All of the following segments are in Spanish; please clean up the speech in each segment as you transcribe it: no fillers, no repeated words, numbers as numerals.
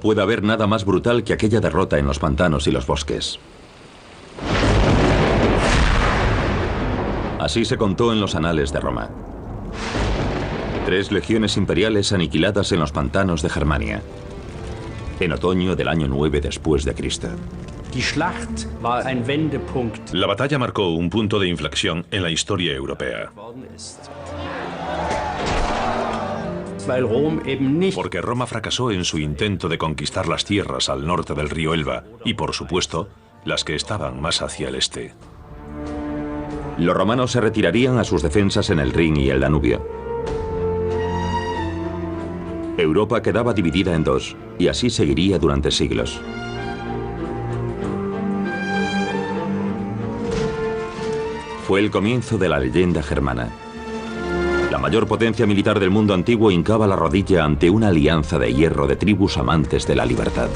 puede haber nada más brutal que aquella derrota en los pantanos y los bosques. Así se contó en los anales de Roma. 3 legiones imperiales aniquiladas en los pantanos de Germania, en otoño del año 9 después de Cristo. La batalla marcó un punto de inflexión en la historia europea. Porque Roma fracasó en su intento de conquistar las tierras al norte del río Elba y, por supuesto, las que estaban más hacia el este. Los romanos se retirarían a sus defensas en el Rin y el Danubio. Europa quedaba dividida en 2, y así seguiría durante siglos. Fue el comienzo de la leyenda germana. La mayor potencia militar del mundo antiguo hincaba la rodilla ante una alianza de hierro de tribus amantes de la libertad.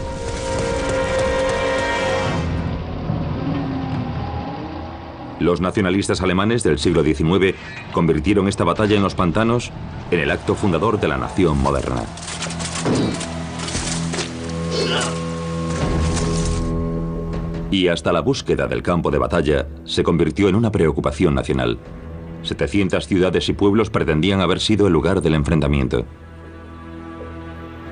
Los nacionalistas alemanes del siglo XIX convirtieron esta batalla en los pantanos en el acto fundador de la nación moderna. Y hasta la búsqueda del campo de batalla se convirtió en una preocupación nacional. 700 ciudades y pueblos pretendían haber sido el lugar del enfrentamiento.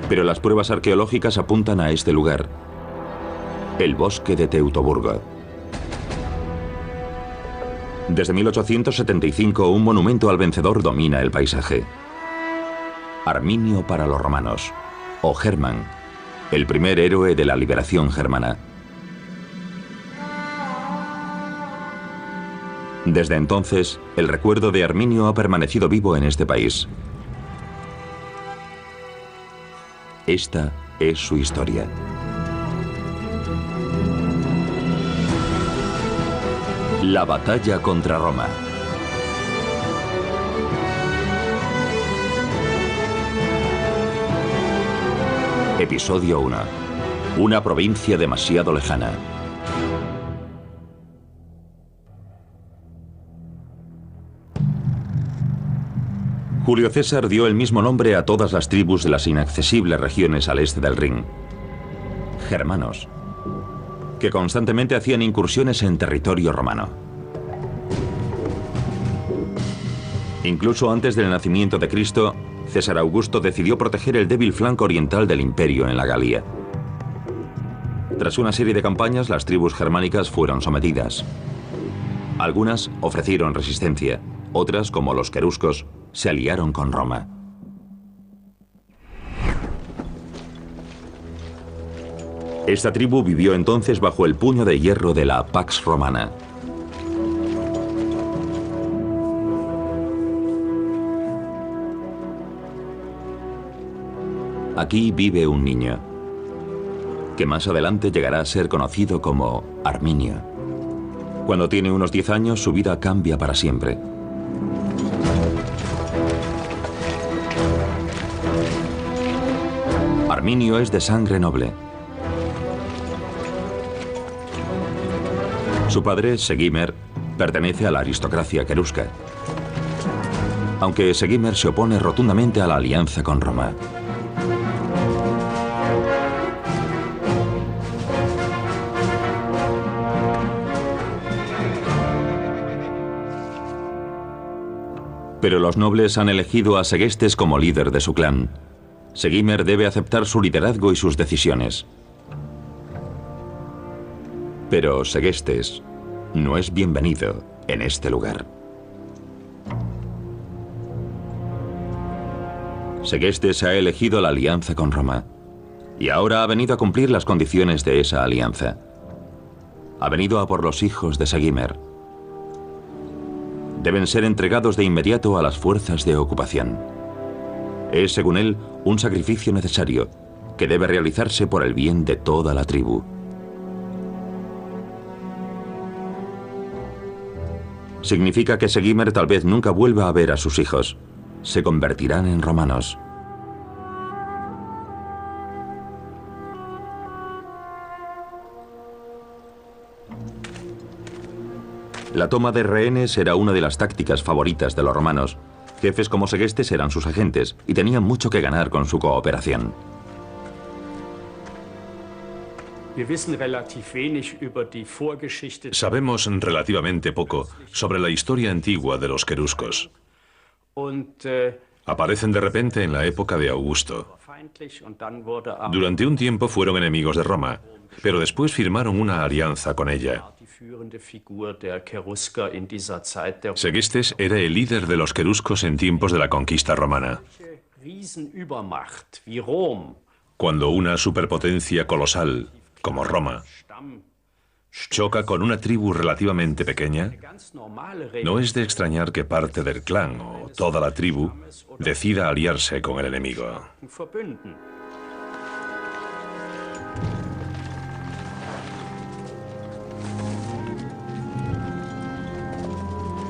Pero las pruebas arqueológicas apuntan a este lugar, el bosque de Teutoburgo. Desde 1875, un monumento al vencedor domina el paisaje. Arminio para los romanos, o Hermann, el primer héroe de la liberación germana. Desde entonces, el recuerdo de Arminio ha permanecido vivo en este país. Esta es su historia. La batalla contra Roma. Episodio 1. Una provincia demasiado lejana. Julio César dio el mismo nombre a todas las tribus de las inaccesibles regiones al este del Rin. Germanos, que constantemente hacían incursiones en territorio romano. Incluso antes del nacimiento de Cristo, César Augusto decidió proteger el débil flanco oriental del imperio en la Galia. Tras una serie de campañas, las tribus germánicas fueron sometidas. Algunas ofrecieron resistencia, otras, como los queruscos, se aliaron con Roma. Esta tribu vivió entonces bajo el puño de hierro de la Pax Romana. Aquí vive un niño, que más adelante llegará a ser conocido como Arminio. Cuando tiene unos 10 años, su vida cambia para siempre. Arminio es de sangre noble. Su padre, Segimer, pertenece a la aristocracia querusca, aunque Segimer se opone rotundamente a la alianza con Roma. Pero los nobles han elegido a Segestes como líder de su clan. Segimer debe aceptar su liderazgo y sus decisiones. Pero Segestes no es bienvenido en este lugar. Segestes ha elegido la alianza con Roma y ahora ha venido a cumplir las condiciones de esa alianza. Ha venido a por los hijos de Segimer. Deben ser entregados de inmediato a las fuerzas de ocupación. Es, según él, un sacrificio necesario que debe realizarse por el bien de toda la tribu. Significa que Segimer tal vez nunca vuelva a ver a sus hijos. Se convertirán en romanos. La toma de rehenes era una de las tácticas favoritas de los romanos. Jefes como Segestes eran sus agentes y tenían mucho que ganar con su cooperación. Sabemos relativamente poco sobre la historia antigua de los queruscos. Aparecen de repente en la época de Augusto. Durante un tiempo fueron enemigos de Roma, pero después firmaron una alianza con ella. Segestes era el líder de los queruscos en tiempos de la conquista romana. Cuando una superpotencia colosal, como Roma, choca con una tribu relativamente pequeña, no es de extrañar que parte del clan o toda la tribu decida aliarse con el enemigo.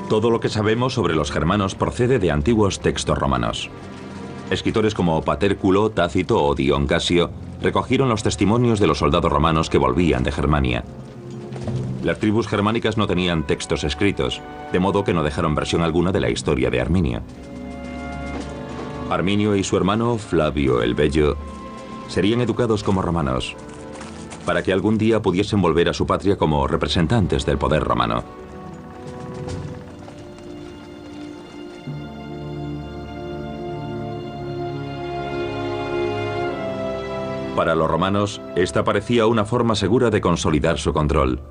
Todo lo que sabemos sobre los germanos procede de antiguos textos romanos. Escritores como Patérculo, Tácito o Dion Casio recogieron los testimonios de los soldados romanos que volvían de Germania. Las tribus germánicas no tenían textos escritos, de modo que no dejaron versión alguna de la historia de Arminio. Arminio y su hermano Flavio el Bello serían educados como romanos, para que algún día pudiesen volver a su patria como representantes del poder romano. Para los romanos, esta parecía una forma segura de consolidar su control.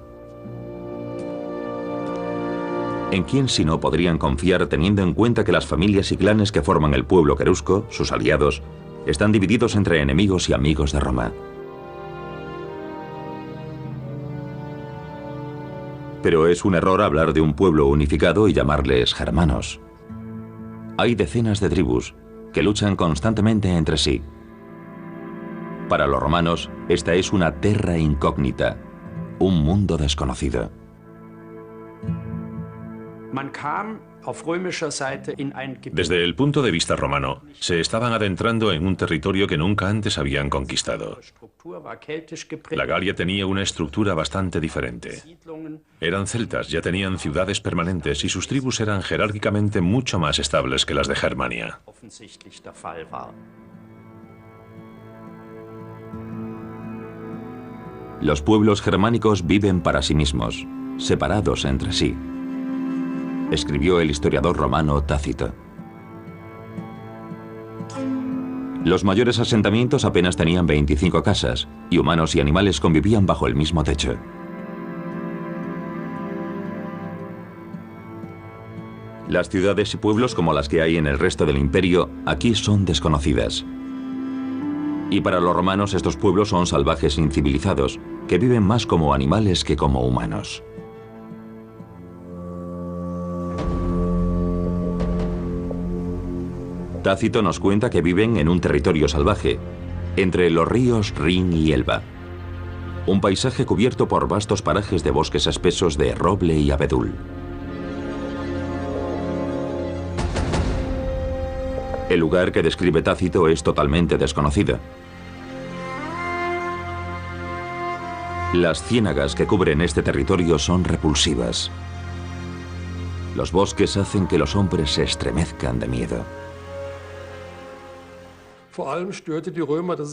¿En quién si no podrían confiar teniendo en cuenta que las familias y clanes que forman el pueblo querusco, sus aliados, están divididos entre enemigos y amigos de Roma? Pero es un error hablar de un pueblo unificado y llamarles germanos. Hay decenas de tribus que luchan constantemente entre sí. Para los romanos, esta es una terra incógnita, un mundo desconocido. Desde el punto de vista romano, se estaban adentrando en un territorio que nunca antes habían conquistado. La Galia tenía una estructura bastante diferente. Eran celtas, ya tenían ciudades permanentes y sus tribus eran jerárquicamente mucho más estables que las de Germania. Los pueblos germánicos viven para sí mismos, separados entre sí, escribió el historiador romano Tácito. Los mayores asentamientos apenas tenían 25 casas, y humanos y animales convivían bajo el mismo techo. Las ciudades y pueblos como las que hay en el resto del imperio, aquí son desconocidas. Y para los romanos estos pueblos son salvajes incivilizados, que viven más como animales que como humanos. Tácito nos cuenta que viven en un territorio salvaje, entre los ríos Rin y Elba. Un paisaje cubierto por vastos parajes de bosques espesos de roble y abedul. El lugar que describe Tácito es totalmente desconocido. Las ciénagas que cubren este territorio son repulsivas. Los bosques hacen que los hombres se estremezcan de miedo.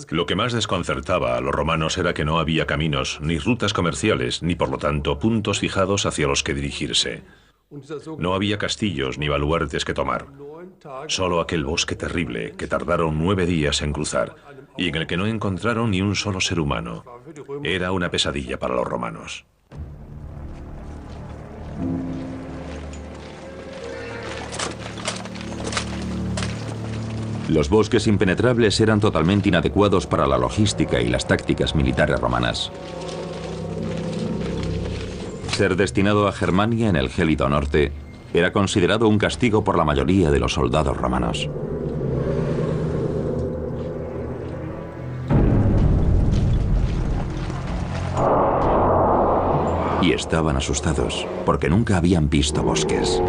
Lo que más desconcertaba a los romanos era que no había caminos, ni rutas comerciales, ni por lo tanto puntos fijados hacia los que dirigirse. No había castillos ni baluartes que tomar. Solo aquel bosque terrible que tardaron 9 días en cruzar y en el que no encontraron ni un solo ser humano. Era una pesadilla para los romanos. Los bosques impenetrables eran totalmente inadecuados para la logística y las tácticas militares romanas. Ser destinado a Germania en el gélido norte era considerado un castigo por la mayoría de los soldados romanos. Y estaban asustados, porque nunca habían visto bosques.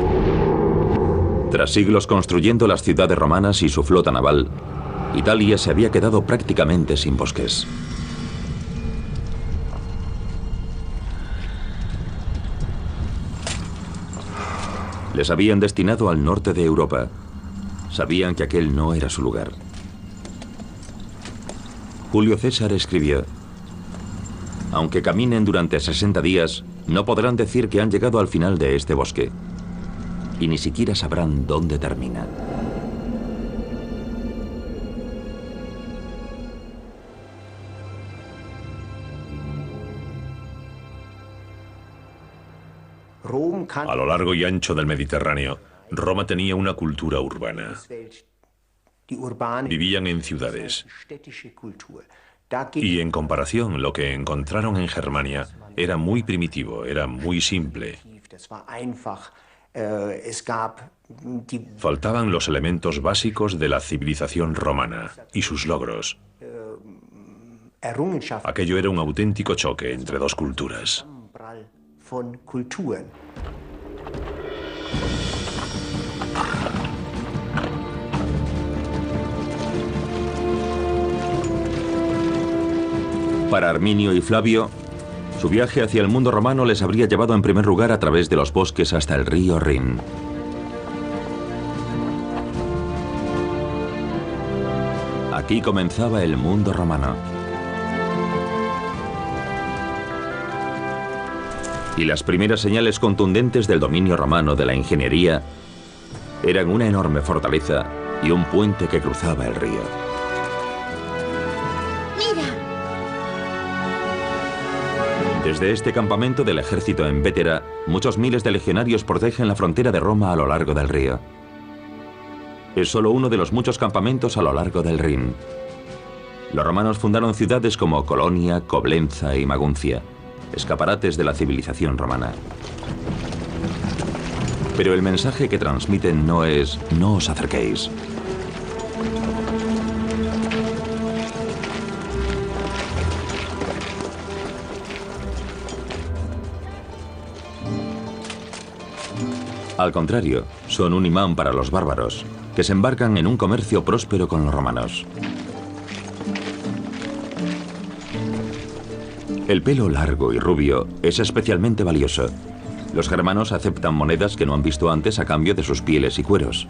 Tras siglos construyendo las ciudades romanas y su flota naval, Italia se había quedado prácticamente sin bosques. Les habían destinado al norte de Europa. Sabían que aquel no era su lugar. Julio César escribió: Aunque caminen durante 60 días, no podrán decir que han llegado al final de este bosque. Y ni siquiera sabrán dónde termina. A lo largo y ancho del Mediterráneo, Roma tenía una cultura urbana. Vivían en ciudades. Y en comparación, lo que encontraron en Germania era muy primitivo, era muy simple. Faltaban los elementos básicos de la civilización romana y sus logros. Aquello era un auténtico choque entre dos culturas. Para Arminio y Flavio, su viaje hacia el mundo romano les habría llevado en primer lugar a través de los bosques hasta el río Rin. Aquí comenzaba el mundo romano. Y las primeras señales contundentes del dominio romano de la ingeniería eran una enorme fortaleza y un puente que cruzaba el río. Desde este campamento del ejército en Vétera, muchos miles de legionarios protegen la frontera de Roma a lo largo del río. Es solo uno de los muchos campamentos a lo largo del Rin. Los romanos fundaron ciudades como Colonia, Coblenza y Maguncia, escaparates de la civilización romana. Pero el mensaje que transmiten no es «no os acerquéis». Al contrario, son un imán para los bárbaros, que se embarcan en un comercio próspero con los romanos. El pelo largo y rubio es especialmente valioso. Los germanos aceptan monedas que no han visto antes a cambio de sus pieles y cueros.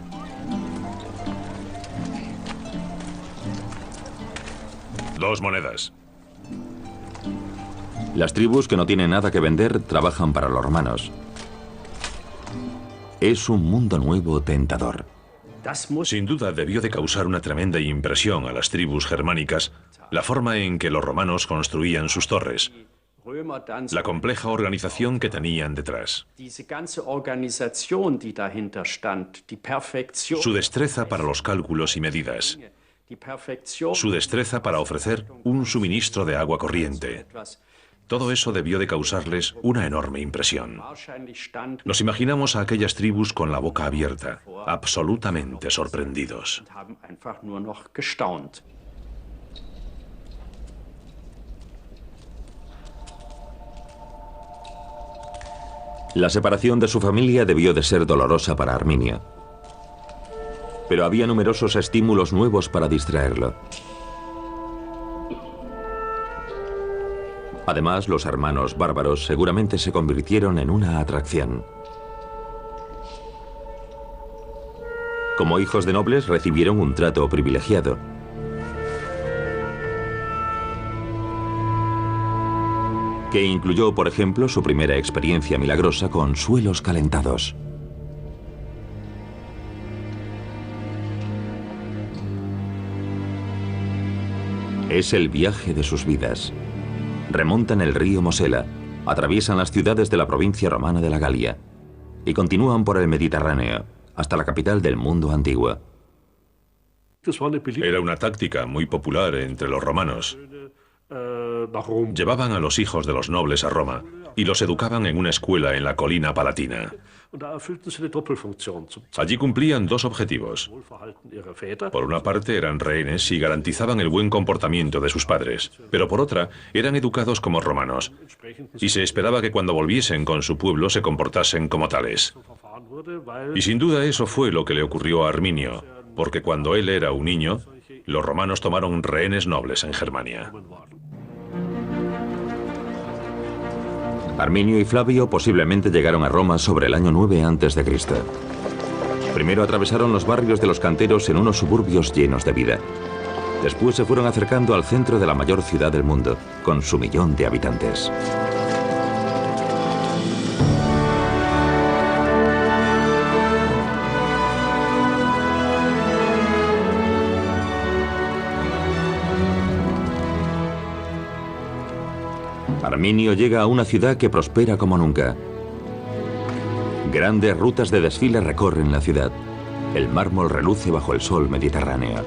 Dos monedas. Las tribus que no tienen nada que vender trabajan para los romanos. Es un mundo nuevo tentador. Sin duda debió de causar una tremenda impresión a las tribus germánicas la forma en que los romanos construían sus torres, la compleja organización que tenían detrás, su destreza para los cálculos y medidas, su destreza para ofrecer un suministro de agua corriente. Todo eso debió de causarles una enorme impresión. Nos imaginamos a aquellas tribus con la boca abierta, absolutamente sorprendidos. La separación de su familia debió de ser dolorosa para Arminio. Pero había numerosos estímulos nuevos para distraerlo. Además, los hermanos bárbaros seguramente se convirtieron en una atracción. Como hijos de nobles recibieron un trato privilegiado. Que incluyó, por ejemplo, su primera experiencia milagrosa con suelos calentados. Es el viaje de sus vidas. Remontan el río Mosela, atraviesan las ciudades de la provincia romana de la Galia y continúan por el Mediterráneo, hasta la capital del mundo antiguo. Era una táctica muy popular entre los romanos. Llevaban a los hijos de los nobles a Roma y los educaban en una escuela en la colina palatina. Allí cumplían dos objetivos. Por una parte eran rehenes y garantizaban el buen comportamiento de sus padres, pero por otra eran educados como romanos y se esperaba que cuando volviesen con su pueblo se comportasen como tales. Y sin duda eso fue lo que le ocurrió a Arminio, porque cuando él era un niño, los romanos tomaron rehenes nobles en Germania. Arminio y Flavio posiblemente llegaron a Roma sobre el año 9 a.C. Primero atravesaron los barrios de los canteros en unos suburbios llenos de vida. Después se fueron acercando al centro de la mayor ciudad del mundo, con su 1.000.000 de habitantes. Arminio llega a una ciudad que prospera como nunca. Grandes rutas de desfile recorren la ciudad. El mármol reluce bajo el sol mediterráneo.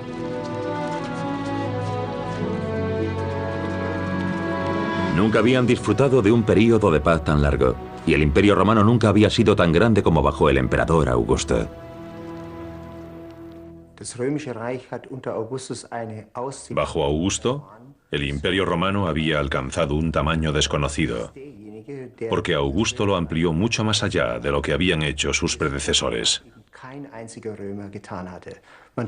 Nunca habían disfrutado de un período de paz tan largo, y el Imperio Romano nunca había sido tan grande como bajo el emperador Augusto. Bajo Augusto, el Imperio Romano había alcanzado un tamaño desconocido, porque Augusto lo amplió mucho más allá de lo que habían hecho sus predecesores.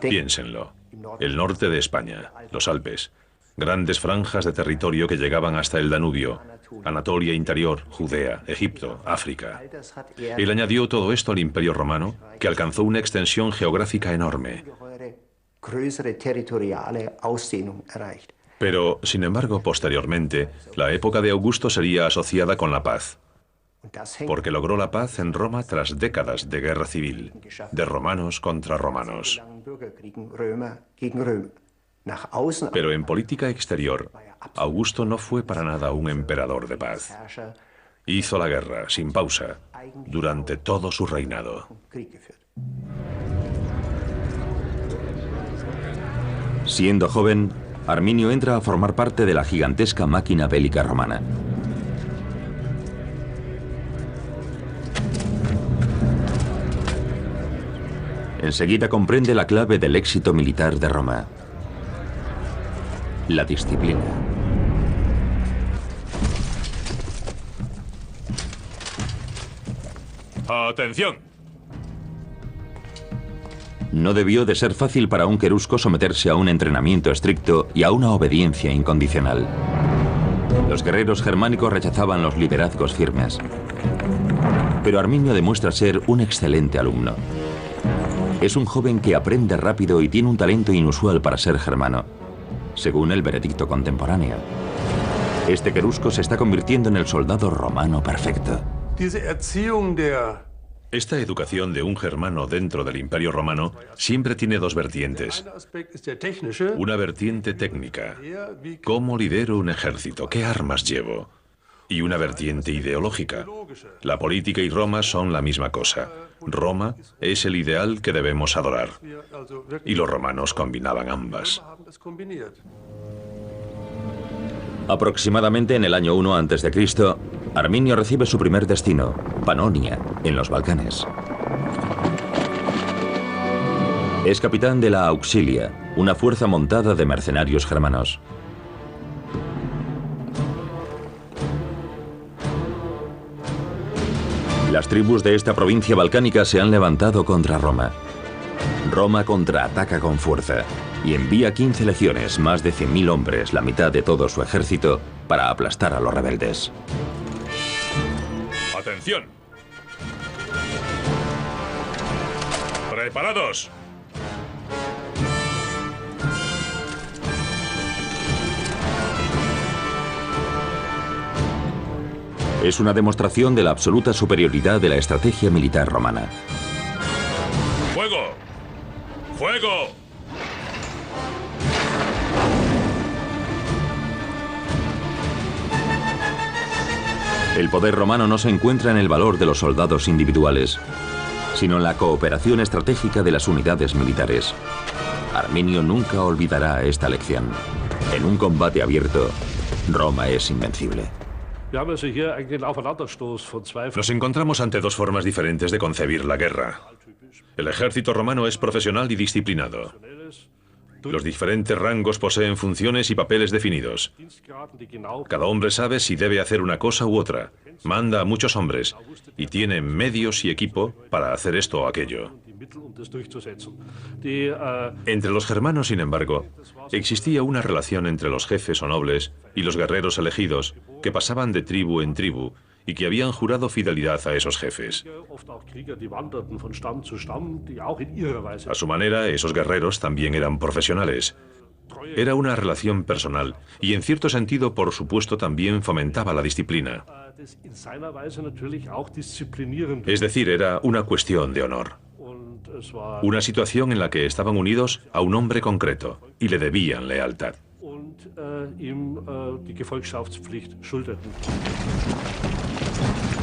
Piénsenlo. El norte de España, los Alpes, grandes franjas de territorio que llegaban hasta el Danubio, Anatolia interior, Judea, Egipto, África. Él añadió todo esto al Imperio Romano, que alcanzó una extensión geográfica enorme. Pero, sin embargo, posteriormente, la época de Augusto sería asociada con la paz, porque logró la paz en Roma tras décadas de guerra civil, de romanos contra romanos. Pero en política exterior, Augusto no fue para nada un emperador de paz. Hizo la guerra, sin pausa, durante todo su reinado. Siendo joven, Arminio entra a formar parte de la gigantesca máquina bélica romana. Enseguida comprende la clave del éxito militar de Roma: la disciplina. ¡Atención! No debió de ser fácil para un querusco someterse a un entrenamiento estricto y a una obediencia incondicional. Los guerreros germánicos rechazaban los liderazgos firmes. Pero Arminio demuestra ser un excelente alumno. Es un joven que aprende rápido y tiene un talento inusual para ser germano, según el veredicto contemporáneo. Este querusco se está convirtiendo en el soldado romano perfecto. Esta educación de un germano dentro del Imperio Romano siempre tiene dos vertientes. Una vertiente técnica: ¿cómo lidero un ejército? ¿Qué armas llevo? Y una vertiente ideológica. La política y Roma son la misma cosa. Roma es el ideal que debemos adorar. Y los romanos combinaban ambas. Aproximadamente en el año 1 a.C., Arminio recibe su primer destino, Panonia, en los Balcanes. Es capitán de la Auxilia, una fuerza montada de mercenarios germanos. Las tribus de esta provincia balcánica se han levantado contra Roma. Roma contraataca con fuerza y envía 15 legiones, más de 100.000 hombres, la mitad de todo su ejército, para aplastar a los rebeldes. ¡Atención! ¡Preparados! Es una demostración de la absoluta superioridad de la estrategia militar romana. ¡Fuego! ¡Fuego! El poder romano no se encuentra en el valor de los soldados individuales, sino en la cooperación estratégica de las unidades militares. Arminio nunca olvidará esta lección. En un combate abierto, Roma es invencible. Nos encontramos ante dos formas diferentes de concebir la guerra. El ejército romano es profesional y disciplinado. Los diferentes rangos poseen funciones y papeles definidos. Cada hombre sabe si debe hacer una cosa u otra. Manda a muchos hombres y tiene medios y equipo para hacer esto o aquello. Entre los germanos, sin embargo, existía una relación entre los jefes o nobles y los guerreros elegidos que pasaban de tribu en tribu y que habían jurado fidelidad a esos jefes. A su manera, esos guerreros también eran profesionales. Era una relación personal y en cierto sentido, por supuesto, también fomentaba la disciplina. Es decir, era una cuestión de honor. Una situación en la que estaban unidos a un hombre concreto y le debían lealtad.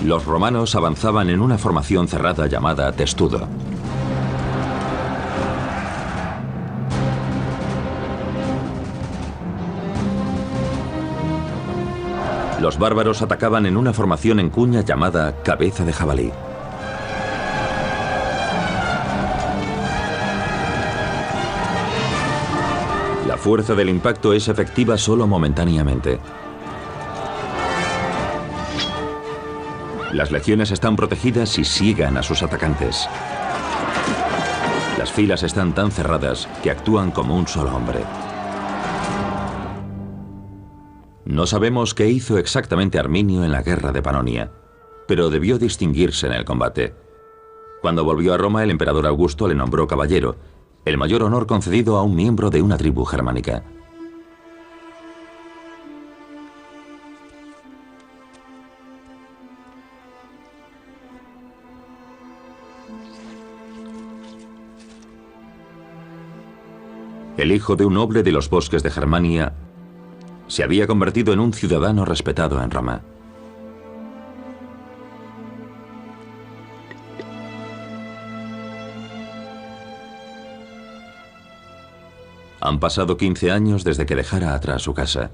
Los romanos avanzaban en una formación cerrada llamada testudo. Los bárbaros atacaban en una formación en cuña llamada cabeza de jabalí. La fuerza del impacto es efectiva solo momentáneamente. Las legiones están protegidas y siegan a sus atacantes. Las filas están tan cerradas que actúan como un solo hombre. No sabemos qué hizo exactamente Arminio en la guerra de Panonia, pero debió distinguirse en el combate. Cuando volvió a Roma, el emperador Augusto le nombró caballero, el mayor honor concedido a un miembro de una tribu germánica. El hijo de un noble de los bosques de Germania se había convertido en un ciudadano respetado en Roma. Han pasado 15 años desde que dejara atrás su casa.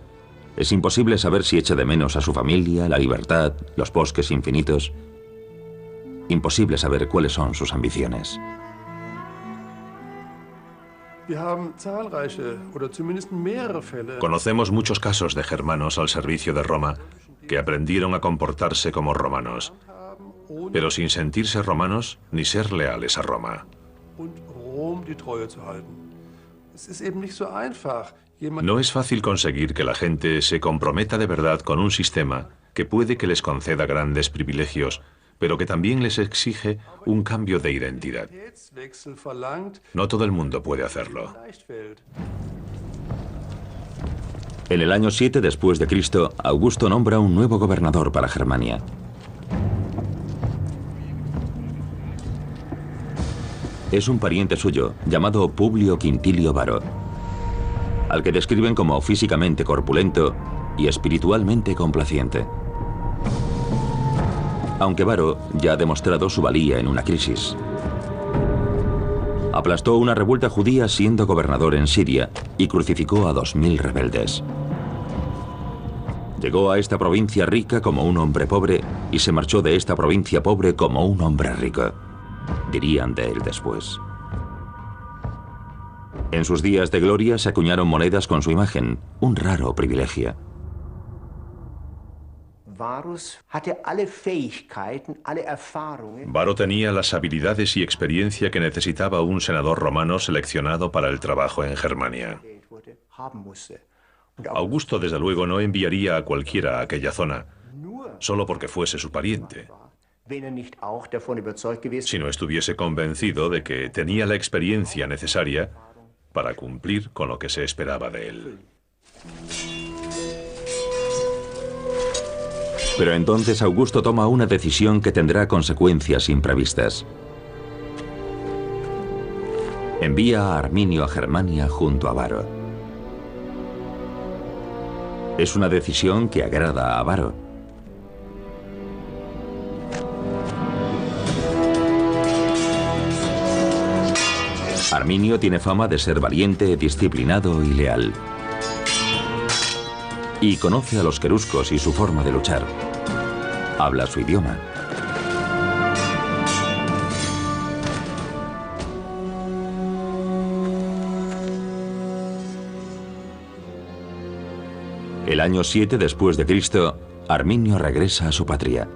Es imposible saber si echa de menos a su familia, la libertad, los bosques infinitos. Imposible saber cuáles son sus ambiciones. Conocemos muchos casos de germanos al servicio de Roma que aprendieron a comportarse como romanos, pero sin sentirse romanos ni ser leales a Roma. No es fácil conseguir que la gente se comprometa de verdad con un sistema que puede que les conceda grandes privilegios, pero que también les exige un cambio de identidad. No todo el mundo puede hacerlo. En el año 7 después de Cristo, Augusto nombra un nuevo gobernador para Germania. Es un pariente suyo, llamado Publio Quintilio Varo, al que describen como físicamente corpulento y espiritualmente complaciente. Aunque Varo ya ha demostrado su valía en una crisis. Aplastó una revuelta judía siendo gobernador en Siria y crucificó a 2000 rebeldes. Llegó a esta provincia rica como un hombre pobre y se marchó de esta provincia pobre como un hombre rico, dirían de él después. En sus días de gloria se acuñaron monedas con su imagen, un raro privilegio. Varo tenía las habilidades y experiencia que necesitaba un senador romano seleccionado para el trabajo en Germania. Augusto, desde luego, no enviaría a cualquiera a aquella zona, solo porque fuese su pariente, si no estuviese convencido de que tenía la experiencia necesaria para cumplir con lo que se esperaba de él. Pero entonces Augusto toma una decisión que tendrá consecuencias imprevistas. Envía a Arminio a Germania junto a Varo. Es una decisión que agrada a Varo. Arminio tiene fama de ser valiente, disciplinado y leal. Y conoce a los queruscos y su forma de luchar. Habla su idioma. El año 7 después de Cristo, Arminio regresa a su patria.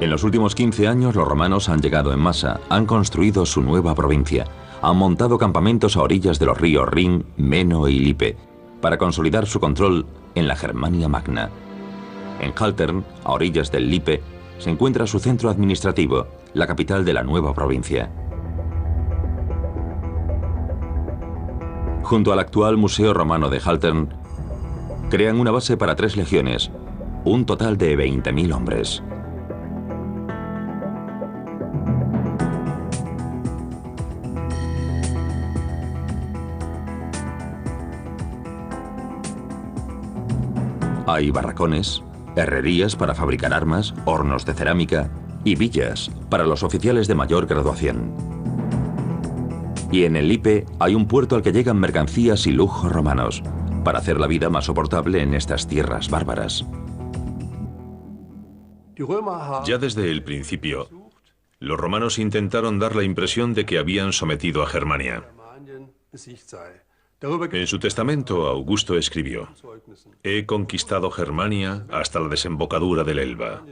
En los últimos 15 años los romanos han llegado en masa, han construido su nueva provincia, han montado campamentos a orillas de los ríos Rin, Meno y Lipe, para consolidar su control en la Germania Magna. En Haltern, a orillas del Lipe, se encuentra su centro administrativo, la capital de la nueva provincia. Junto al actual Museo Romano de Haltern, crean una base para 3 legiones, un total de 20.000 hombres. Hay barracones, herrerías para fabricar armas, hornos de cerámica y villas para los oficiales de mayor graduación. Y en el Lippe hay un puerto al que llegan mercancías y lujos romanos, para hacer la vida más soportable en estas tierras bárbaras. Ya desde el principio, los romanos intentaron dar la impresión de que habían sometido a Germania. En su testamento, Augusto escribió: «He conquistado Germania hasta la desembocadura del Elba».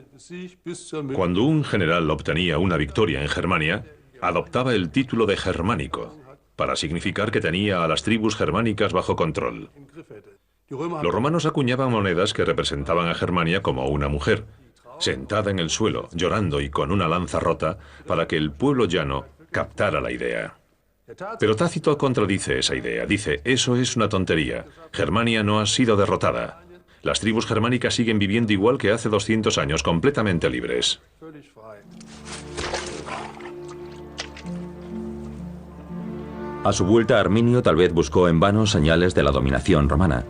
Cuando un general obtenía una victoria en Germania, adoptaba el título de germánico, para significar que tenía a las tribus germánicas bajo control. Los romanos acuñaban monedas que representaban a Germania como una mujer, sentada en el suelo, llorando y con una lanza rota, para que el pueblo llano captara la idea. Pero Tácito contradice esa idea. Dice: eso es una tontería. Germania no ha sido derrotada. Las tribus germánicas siguen viviendo igual que hace 200 años, completamente libres. A su vuelta, Arminio tal vez buscó en vano señales de la dominación romana.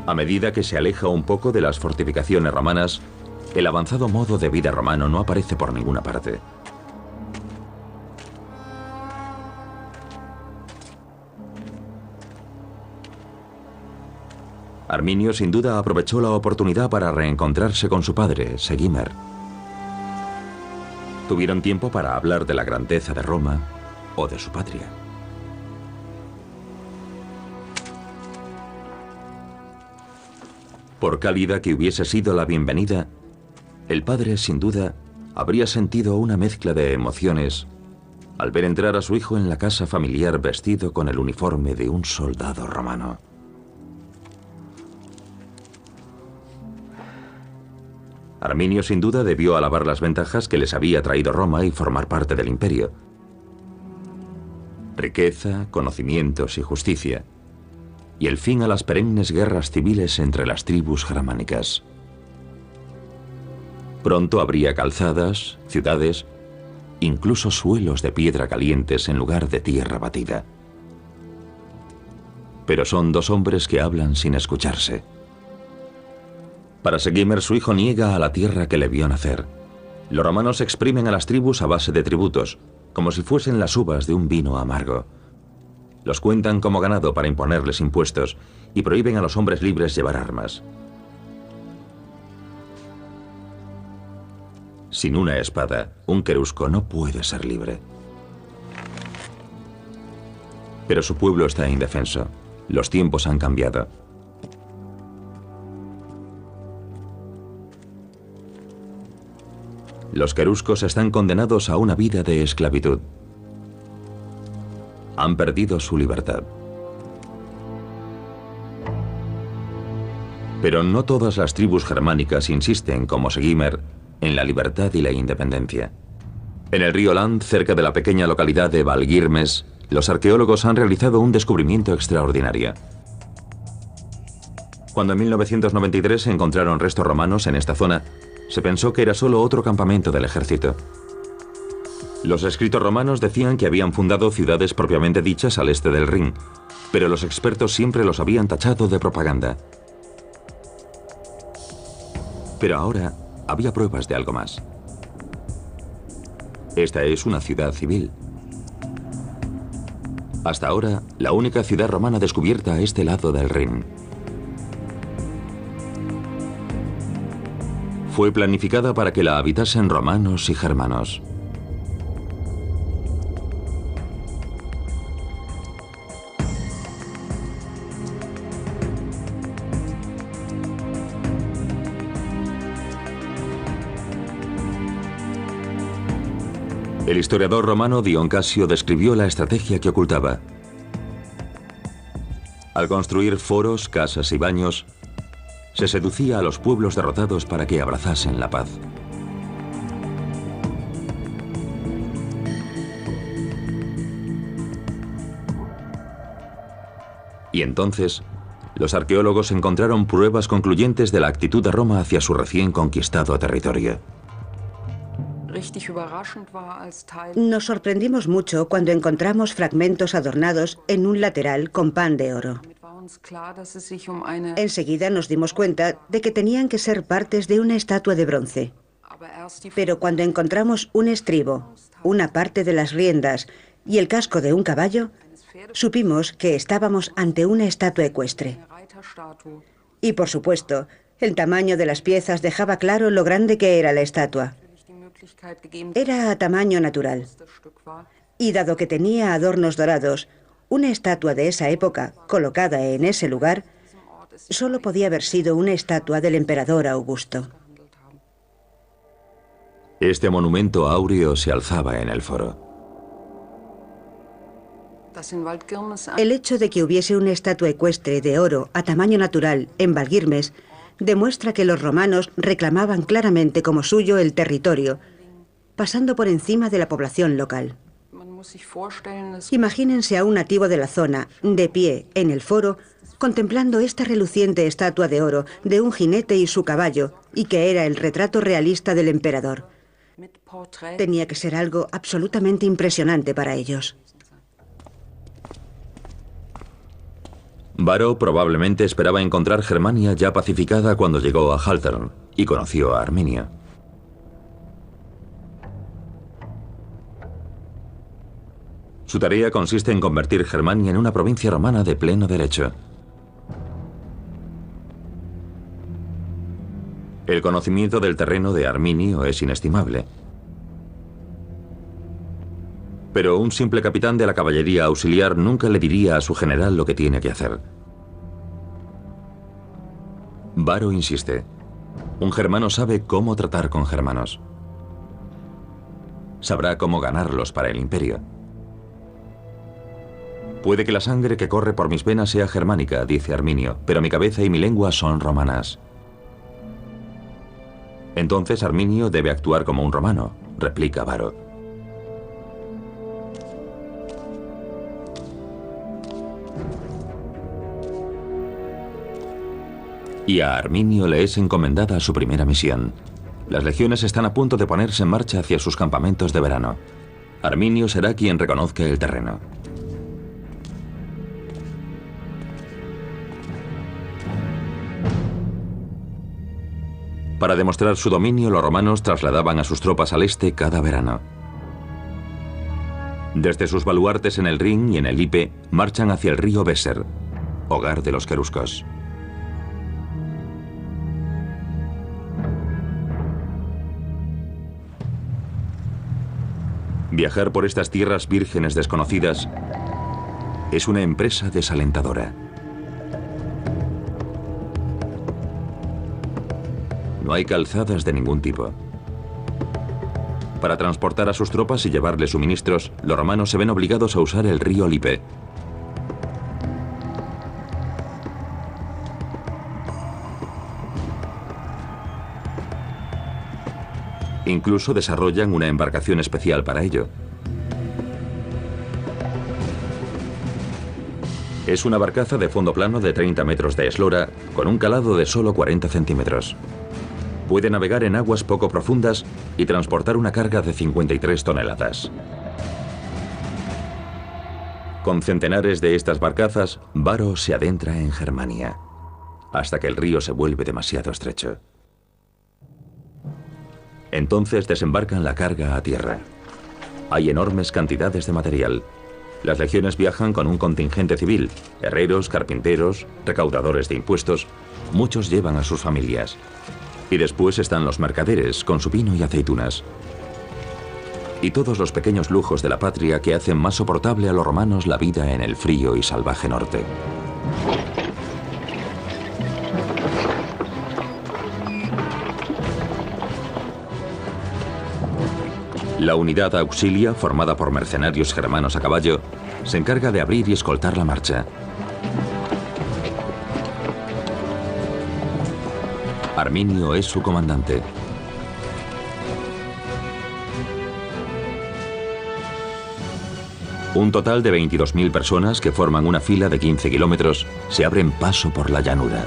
A medida que se aleja un poco de las fortificaciones romanas, el avanzado modo de vida romano no aparece por ninguna parte. Arminio sin duda aprovechó la oportunidad para reencontrarse con su padre, Segimmer. Tuvieron tiempo para hablar de la grandeza de Roma o de su patria. Por cálida que hubiese sido la bienvenida, el padre sin duda habría sentido una mezcla de emociones al ver entrar a su hijo en la casa familiar vestido con el uniforme de un soldado romano. Arminio sin duda debió alabar las ventajas que les había traído Roma y formar parte del imperio. Riqueza, conocimientos y justicia, y el fin a las perennes guerras civiles entre las tribus germánicas. Pronto habría calzadas, ciudades, incluso suelos de piedra calientes en lugar de tierra batida. Pero son 2 hombres que hablan sin escucharse. Para Segimmer, su hijo niega a la tierra que le vio nacer. Los romanos exprimen a las tribus a base de tributos, como si fuesen las uvas de un vino amargo. Los cuentan como ganado para imponerles impuestos y prohíben a los hombres libres llevar armas. Sin una espada, un querusco no puede ser libre. Pero su pueblo está indefenso. Los tiempos han cambiado. Los queruscos están condenados a una vida de esclavitud. Han perdido su libertad. Pero no todas las tribus germánicas insisten, como Segimmer, en la libertad y la independencia. En el río Land, cerca de la pequeña localidad de Valgirmes, los arqueólogos han realizado un descubrimiento extraordinario. Cuando en 1993 se encontraron restos romanos en esta zona, se pensó que era solo otro campamento del ejército. Los escritos romanos decían que habían fundado ciudades propiamente dichas al este del Rin, pero los expertos siempre los habían tachado de propaganda. Pero ahora había pruebas de algo más. Esta es una ciudad civil. Hasta ahora, la única ciudad romana descubierta a este lado del Rin. Fue planificada para que la habitasen romanos y germanos. El historiador romano Dion Casio describió la estrategia que ocultaba. Al construir foros, casas y baños, se seducía a los pueblos derrotados para que abrazasen la paz. Y entonces, los arqueólogos encontraron pruebas concluyentes de la actitud de Roma hacia su recién conquistado territorio. Nos sorprendimos mucho cuando encontramos fragmentos adornados en un lateral con pan de oro. Enseguida nos dimos cuenta de que tenían que ser partes de una estatua de bronce. Pero cuando encontramos un estribo, una parte de las riendas y el casco de un caballo, supimos que estábamos ante una estatua ecuestre. Y por supuesto, el tamaño de las piezas dejaba claro lo grande que era la estatua. Era a tamaño natural. Y dado que tenía adornos dorados, una estatua de esa época, colocada en ese lugar, solo podía haber sido una estatua del emperador Augusto. Este monumento áureo se alzaba en el foro. El hecho de que hubiese una estatua ecuestre de oro a tamaño natural en Valguirmes demuestra que los romanos reclamaban claramente como suyo el territorio, pasando por encima de la población local. Imagínense a un nativo de la zona, de pie, en el foro, contemplando esta reluciente estatua de oro de un jinete y su caballo, y que era el retrato realista del emperador. Tenía que ser algo absolutamente impresionante para ellos. Varo probablemente esperaba encontrar Germania ya pacificada cuando llegó a Haltern y conoció a Arminio. Su tarea consiste en convertir Germania en una provincia romana de pleno derecho. El conocimiento del terreno de Arminio es inestimable. Pero un simple capitán de la caballería auxiliar nunca le diría a su general lo que tiene que hacer. Varo insiste. Un germano sabe cómo tratar con germanos. Sabrá cómo ganarlos para el imperio. Puede que la sangre que corre por mis venas sea germánica, dice Arminio, pero mi cabeza y mi lengua son romanas. Entonces Arminio debe actuar como un romano, replica Varo. Y a Arminio le es encomendada su primera misión. Las legiones están a punto de ponerse en marcha hacia sus campamentos de verano. Arminio será quien reconozca el terreno. Para demostrar su dominio, los romanos trasladaban a sus tropas al este cada verano. Desde sus baluartes en el Rin y en el Lippe, marchan hacia el río Weser, hogar de los queruscos. Viajar por estas tierras vírgenes desconocidas es una empresa desalentadora. No hay calzadas de ningún tipo. Para transportar a sus tropas y llevarles suministros, los romanos se ven obligados a usar el río Lippe. Incluso desarrollan una embarcación especial para ello. Es una barcaza de fondo plano de 30 metros de eslora con un calado de solo 40 centímetros. Puede navegar en aguas poco profundas y transportar una carga de 53 toneladas. Con centenares de estas barcazas, Varo se adentra en Germania, hasta que el río se vuelve demasiado estrecho. Entonces desembarcan la carga a tierra. Hay enormes cantidades de material. Las legiones viajan con un contingente civil, herreros, carpinteros, recaudadores de impuestos. Muchos llevan a sus familias. Y después están los mercaderes con su vino y aceitunas. Y todos los pequeños lujos de la patria que hacen más soportable a los romanos la vida en el frío y salvaje norte. La unidad auxilia, formada por mercenarios germanos a caballo, se encarga de abrir y escoltar la marcha. Arminio es su comandante. Un total de 22.000 personas que forman una fila de 15 kilómetros se abren paso por la llanura.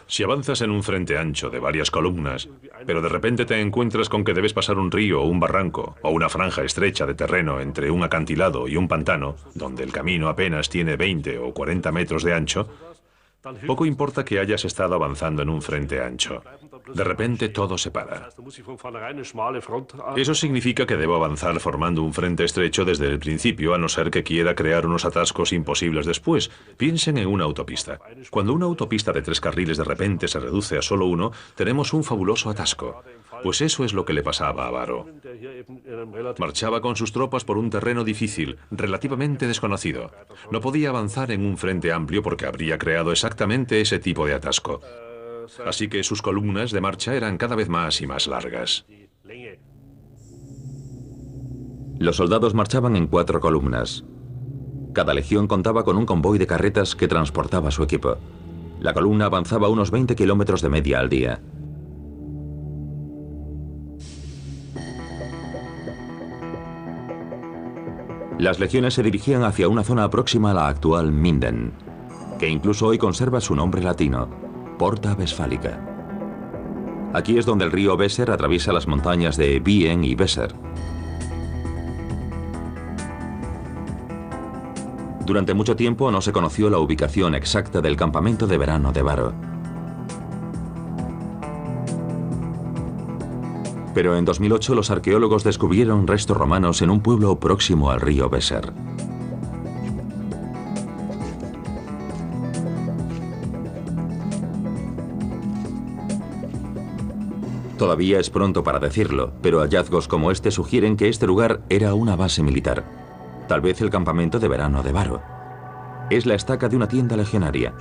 Si avanzas en un frente ancho de varias columnas, pero de repente te encuentras con que debes pasar un río o un barranco, o una franja estrecha de terreno entre un acantilado y un pantano, donde el camino apenas tiene 20 o 40 metros de ancho, poco importa que hayas estado avanzando en un frente ancho. De repente todo se para. Eso significa que debo avanzar formando un frente estrecho desde el principio, a no ser que quiera crear unos atascos imposibles después. Piensen en una autopista. Cuando una autopista de 3 carriles de repente se reduce a solo uno, tenemos un fabuloso atasco. Pues eso es lo que le pasaba a Varo. Marchaba con sus tropas por un terreno difícil, relativamente desconocido. No podía avanzar en un frente amplio porque habría creado exactamente ese tipo de atasco. Así que sus columnas de marcha eran cada vez más y más largas. Los soldados marchaban en 4 columnas. Cada legión contaba con un convoy de carretas que transportaba su equipo. La columna avanzaba unos 20 kilómetros de media al día. Las legiones se dirigían hacia una zona próxima a la actual Minden, que incluso hoy conserva su nombre latino, Porta Westfálica. Aquí es donde el río Weser atraviesa las montañas de Wien y Weser. Durante mucho tiempo no se conoció la ubicación exacta del campamento de verano de Varo. Pero en 2008 los arqueólogos descubrieron restos romanos en un pueblo próximo al río Weser. Todavía es pronto para decirlo, pero hallazgos como este sugieren que este lugar era una base militar. Tal vez el campamento de verano de Varo. Es la estaca de una tienda legionaria.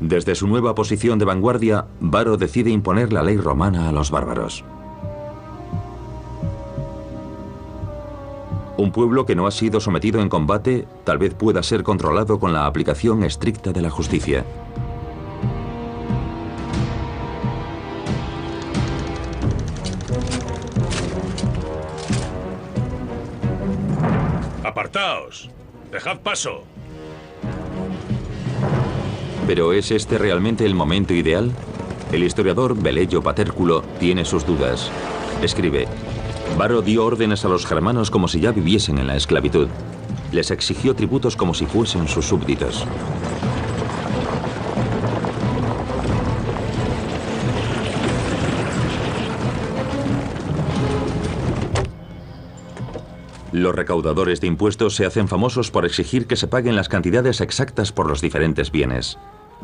Desde su nueva posición de vanguardia, Varo decide imponer la ley romana a los bárbaros. Un pueblo que no ha sido sometido en combate tal vez pueda ser controlado con la aplicación estricta de la justicia. ¡Apartaos! ¡Dejad paso! ¿Pero es este realmente el momento ideal? El historiador Velleio Paterculo tiene sus dudas. Escribe: Varo dio órdenes a los germanos como si ya viviesen en la esclavitud. Les exigió tributos como si fuesen sus súbditos. Los recaudadores de impuestos se hacen famosos por exigir que se paguen las cantidades exactas por los diferentes bienes.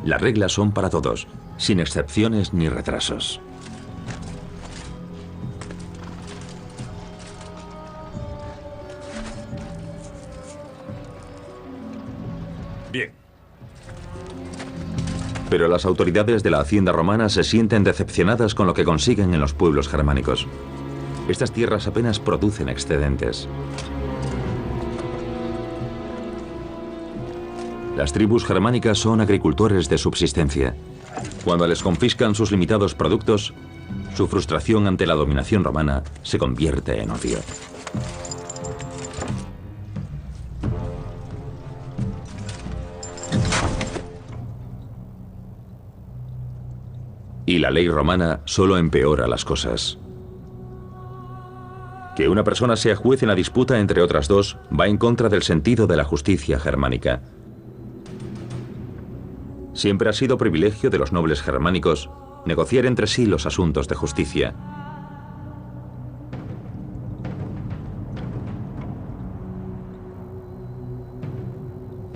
Las reglas son para todos, sin excepciones ni retrasos. Bien. Pero las autoridades de la hacienda romana se sienten decepcionadas con lo que consiguen en los pueblos germánicos. Estas tierras apenas producen excedentes. Las tribus germánicas son agricultores de subsistencia. Cuando les confiscan sus limitados productos, su frustración ante la dominación romana se convierte en odio. Y la ley romana solo empeora las cosas. Que una persona sea juez en la disputa entre otras dos va en contra del sentido de la justicia germánica. Siempre ha sido privilegio de los nobles germánicos negociar entre sí los asuntos de justicia.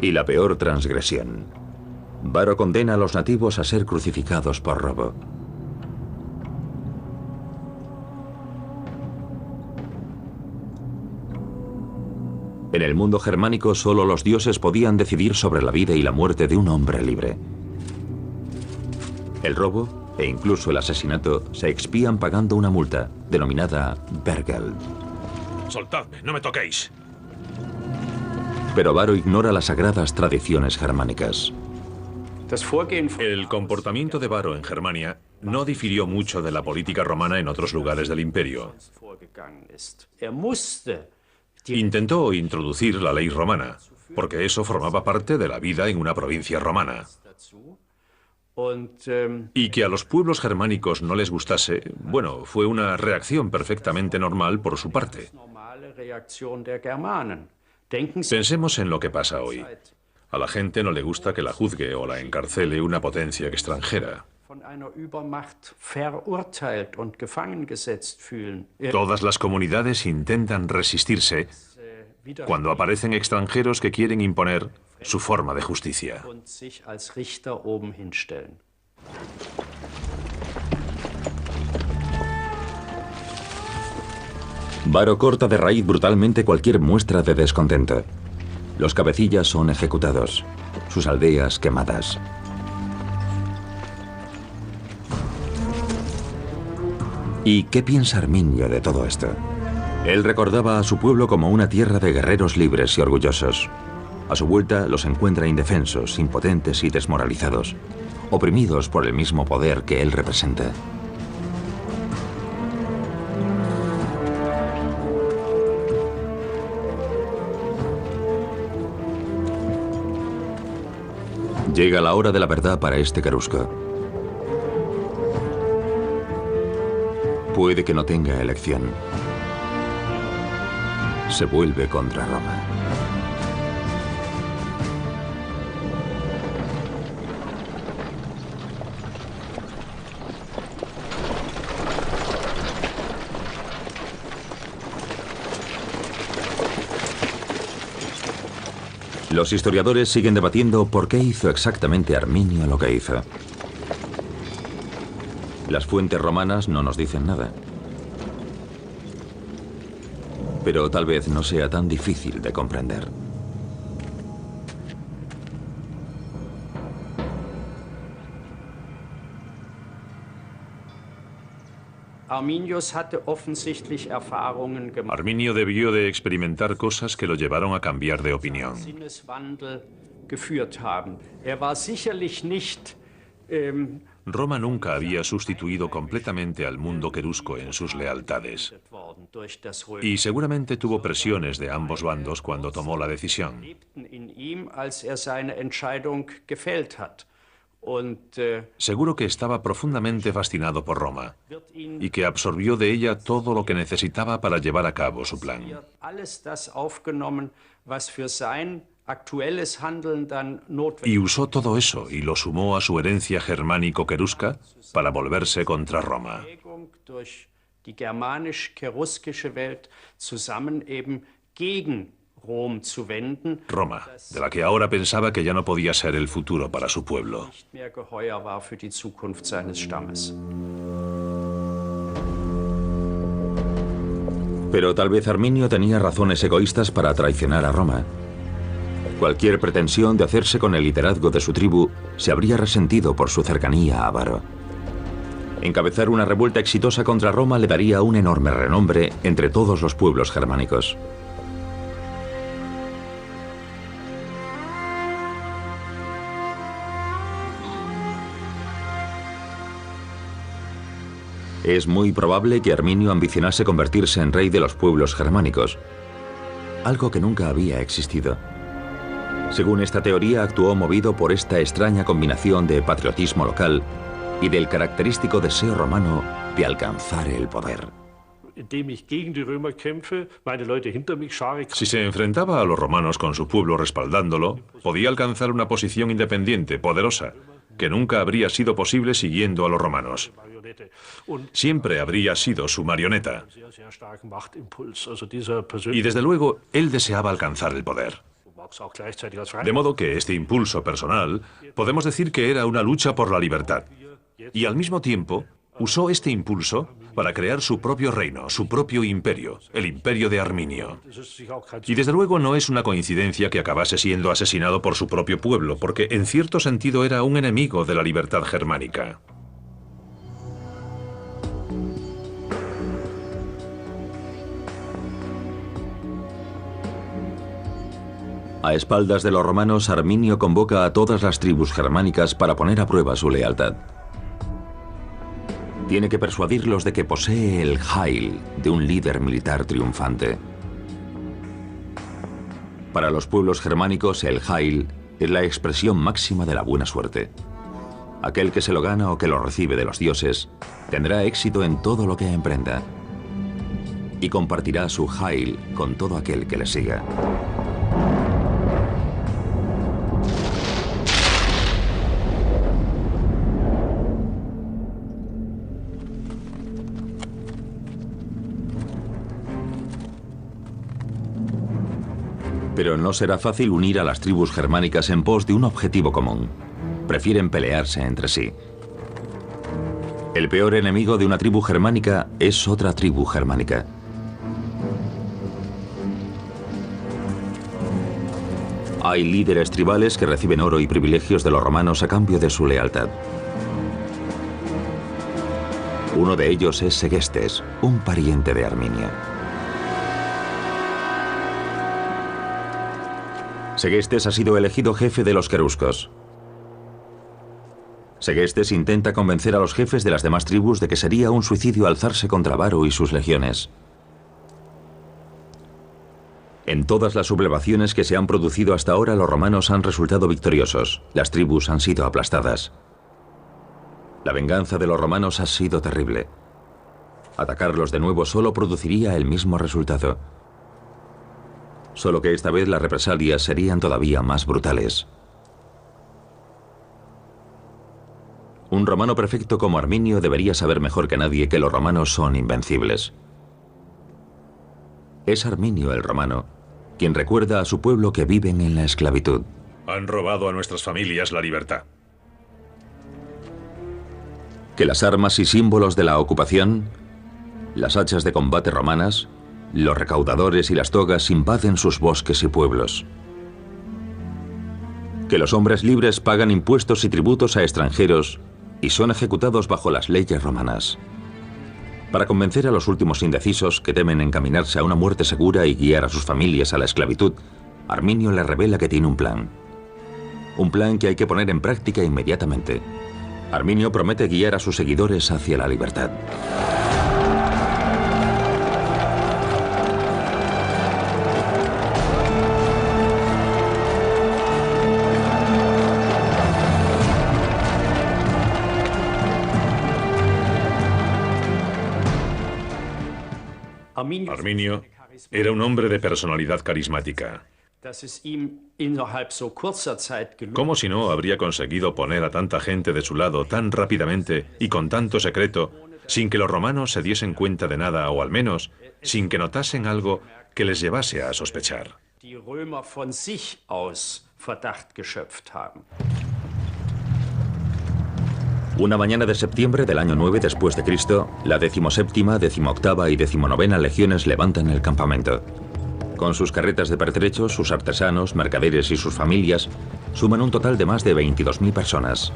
Y la peor transgresión. Varo condena a los nativos a ser crucificados por robo. En el mundo germánico solo los dioses podían decidir sobre la vida y la muerte de un hombre libre. El robo e incluso el asesinato se expían pagando una multa, denominada Bergeld. Soltadme, no me toquéis. Pero Varo ignora las sagradas tradiciones germánicas. El comportamiento de Varo en Germania no difirió mucho de la política romana en otros lugares del imperio. Intentó introducir la ley romana, porque eso formaba parte de la vida en una provincia romana. Y que a los pueblos germánicos no les gustase, bueno, fue una reacción perfectamente normal por su parte. Pensemos en lo que pasa hoy. A la gente no le gusta que la juzgue o la encarcele una potencia extranjera. Todas las comunidades intentan resistirse cuando aparecen extranjeros que quieren imponer su forma de justicia. Varo corta de raíz brutalmente cualquier muestra de descontento. Los cabecillas son ejecutados, sus aldeas quemadas. ¿Y qué piensa Arminio de todo esto? Él recordaba a su pueblo como una tierra de guerreros libres y orgullosos. A su vuelta los encuentra indefensos, impotentes y desmoralizados, oprimidos por el mismo poder que él representa. Llega la hora de la verdad para este querusco. Puede que no tenga elección. Se vuelve contra Roma. Los historiadores siguen debatiendo por qué hizo exactamente Arminio lo que hizo. Las fuentes romanas no nos dicen nada. Pero tal vez no sea tan difícil de comprender. Arminio debió de experimentar cosas que lo llevaron a cambiar de opinión. Roma nunca había sustituido completamente al mundo querusco en sus lealtades. Y seguramente tuvo presiones de ambos bandos cuando tomó la decisión. Seguro que estaba profundamente fascinado por Roma y que absorbió de ella todo lo que necesitaba para llevar a cabo su plan. Y usó todo eso y lo sumó a su herencia germánico-querusca para volverse contra Roma. Roma, de la que ahora pensaba que ya no podía ser el futuro para su pueblo. Pero tal vez Arminio tenía razones egoístas para traicionar a Roma. Cualquier pretensión de hacerse con el liderazgo de su tribu se habría resentido por su cercanía a Varo. Encabezar una revuelta exitosa contra Roma le daría un enorme renombre entre todos los pueblos germánicos. Es muy probable que Arminio ambicionase convertirse en rey de los pueblos germánicos, algo que nunca había existido. Según esta teoría, actuó movido por esta extraña combinación de patriotismo local y del característico deseo romano de alcanzar el poder. Si se enfrentaba a los romanos con su pueblo respaldándolo, podía alcanzar una posición independiente, poderosa, que nunca habría sido posible siguiendo a los romanos. Siempre habría sido su marioneta. Y desde luego, él deseaba alcanzar el poder. De modo que este impulso personal, podemos decir que era una lucha por la libertad. Y al mismo tiempo, usó este impulso para crear su propio reino, su propio imperio, el imperio de Arminio. Y desde luego no es una coincidencia que acabase siendo asesinado por su propio pueblo, porque en cierto sentido era un enemigo de la libertad germánica. A espaldas de los romanos, Arminio convoca a todas las tribus germánicas para poner a prueba su lealtad. Tiene que persuadirlos de que posee el Heil de un líder militar triunfante. Para los pueblos germánicos, el Heil es la expresión máxima de la buena suerte. Aquel que se lo gana o que lo recibe de los dioses tendrá éxito en todo lo que emprenda y compartirá su Heil con todo aquel que le siga. Pero no será fácil unir a las tribus germánicas en pos de un objetivo común. Prefieren pelearse entre sí. El peor enemigo de una tribu germánica es otra tribu germánica. Hay líderes tribales que reciben oro y privilegios de los romanos a cambio de su lealtad. Uno de ellos es Segestes, un pariente de Arminio. Segestes ha sido elegido jefe de los queruscos. Segestes intenta convencer a los jefes de las demás tribus de que sería un suicidio alzarse contra Varo y sus legiones. En todas las sublevaciones que se han producido hasta ahora, los romanos han resultado victoriosos. Las tribus han sido aplastadas. La venganza de los romanos ha sido terrible. Atacarlos de nuevo solo produciría el mismo resultado. Solo que esta vez las represalias serían todavía más brutales. Un romano perfecto como Arminio debería saber mejor que nadie que los romanos son invencibles. Es Arminio el romano quien recuerda a su pueblo que viven en la esclavitud. Han robado a nuestras familias la libertad. Que las armas y símbolos de la ocupación, las hachas de combate romanas, los recaudadores y las togas invaden sus bosques y pueblos. Que los hombres libres pagan impuestos y tributos a extranjeros y son ejecutados bajo las leyes romanas. Para convencer a los últimos indecisos que temen encaminarse a una muerte segura y guiar a sus familias a la esclavitud, Arminio les revela que tiene un plan. Un plan que hay que poner en práctica inmediatamente. Arminio promete guiar a sus seguidores hacia la libertad. Arminio era un hombre de personalidad carismática. ¿Cómo si no habría conseguido poner a tanta gente de su lado tan rápidamente y con tanto secreto, sin que los romanos se diesen cuenta de nada, o al menos sin que notasen algo que les llevase a sospechar? Una mañana de septiembre del año 9 después de Cristo, la 17ª, 18ª y 19ª legiones levantan el campamento. Con sus carretas de pertrechos, sus artesanos, mercaderes y sus familias, suman un total de más de 22.000 personas.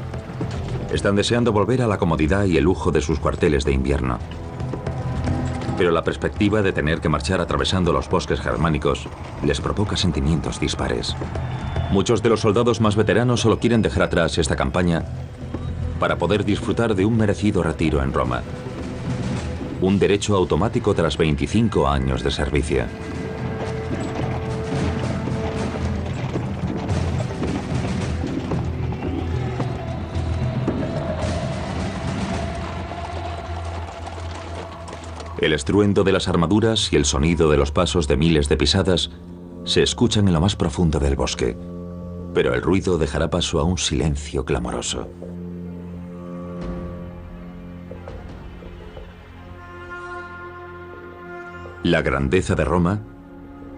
Están deseando volver a la comodidad y el lujo de sus cuarteles de invierno. Pero la perspectiva de tener que marchar atravesando los bosques germánicos les provoca sentimientos dispares. Muchos de los soldados más veteranos solo quieren dejar atrás esta campaña para poder disfrutar de un merecido retiro en Roma. Un derecho automático tras 25 años de servicio. El estruendo de las armaduras y el sonido de los pasos de miles de pisadas se escuchan en lo más profundo del bosque, pero el ruido dejará paso a un silencio clamoroso. La grandeza de Roma,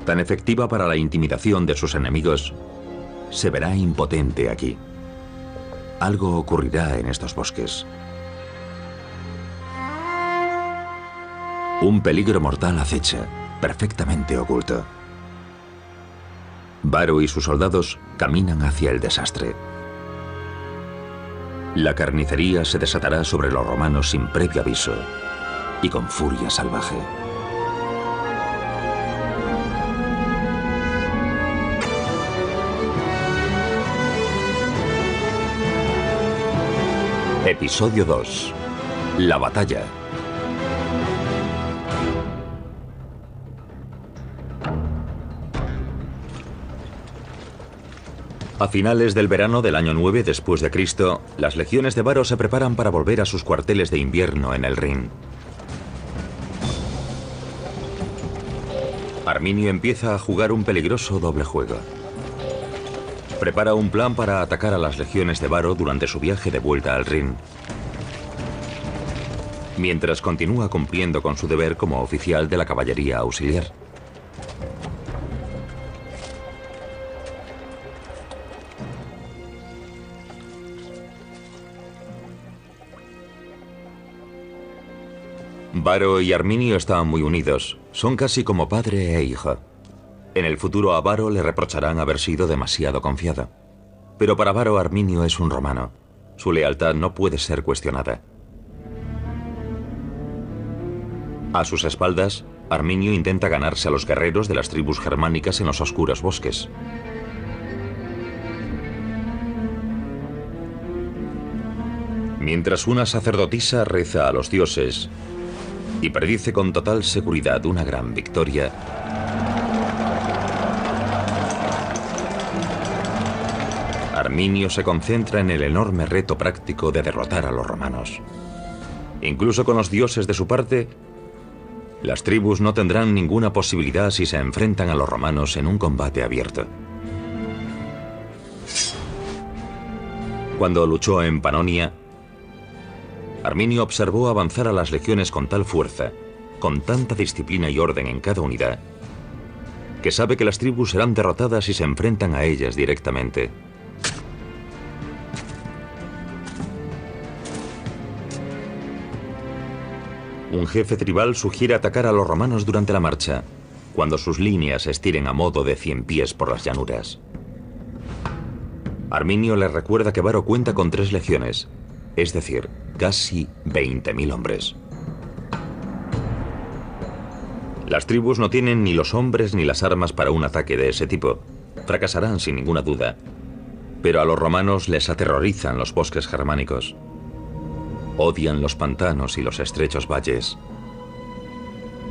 tan efectiva para la intimidación de sus enemigos, se verá impotente aquí. Algo ocurrirá en estos bosques. Un peligro mortal acecha, perfectamente oculto. Varo y sus soldados caminan hacia el desastre. La carnicería se desatará sobre los romanos sin previo aviso y con furia salvaje. Episodio 2. La batalla. A finales del verano del año 9 después de Cristo, las legiones de Varo se preparan para volver a sus cuarteles de invierno en el Rin. Arminio empieza a jugar un peligroso doble juego. Prepara un plan para atacar a las legiones de Varo durante su viaje de vuelta al Rin, mientras continúa cumpliendo con su deber como oficial de la caballería auxiliar. Varo y Arminio están muy unidos. Son casi como padre e hijo. En el futuro a Varo le reprocharán haber sido demasiado confiado. Pero para Varo, Arminio es un romano. Su lealtad no puede ser cuestionada. A sus espaldas, Arminio intenta ganarse a los guerreros de las tribus germánicas en los oscuros bosques. Mientras una sacerdotisa reza a los dioses y predice con total seguridad una gran victoria, Arminio se concentra en el enorme reto práctico de derrotar a los romanos. Incluso con los dioses de su parte, las tribus no tendrán ninguna posibilidad si se enfrentan a los romanos en un combate abierto. Cuando luchó en Panonia, Arminio observó avanzar a las legiones con tal fuerza, con tanta disciplina y orden en cada unidad, que sabe que las tribus serán derrotadas si se enfrentan a ellas directamente. Un jefe tribal sugiere atacar a los romanos durante la marcha, cuando sus líneas se estiren a modo de 100 pies por las llanuras. Arminio le recuerda que Varo cuenta con 3 legiones, es decir, casi 20.000 hombres. Las tribus no tienen ni los hombres ni las armas para un ataque de ese tipo. Fracasarán sin ninguna duda. Pero a los romanos les aterrorizan los bosques germánicos. Odian los pantanos y los estrechos valles.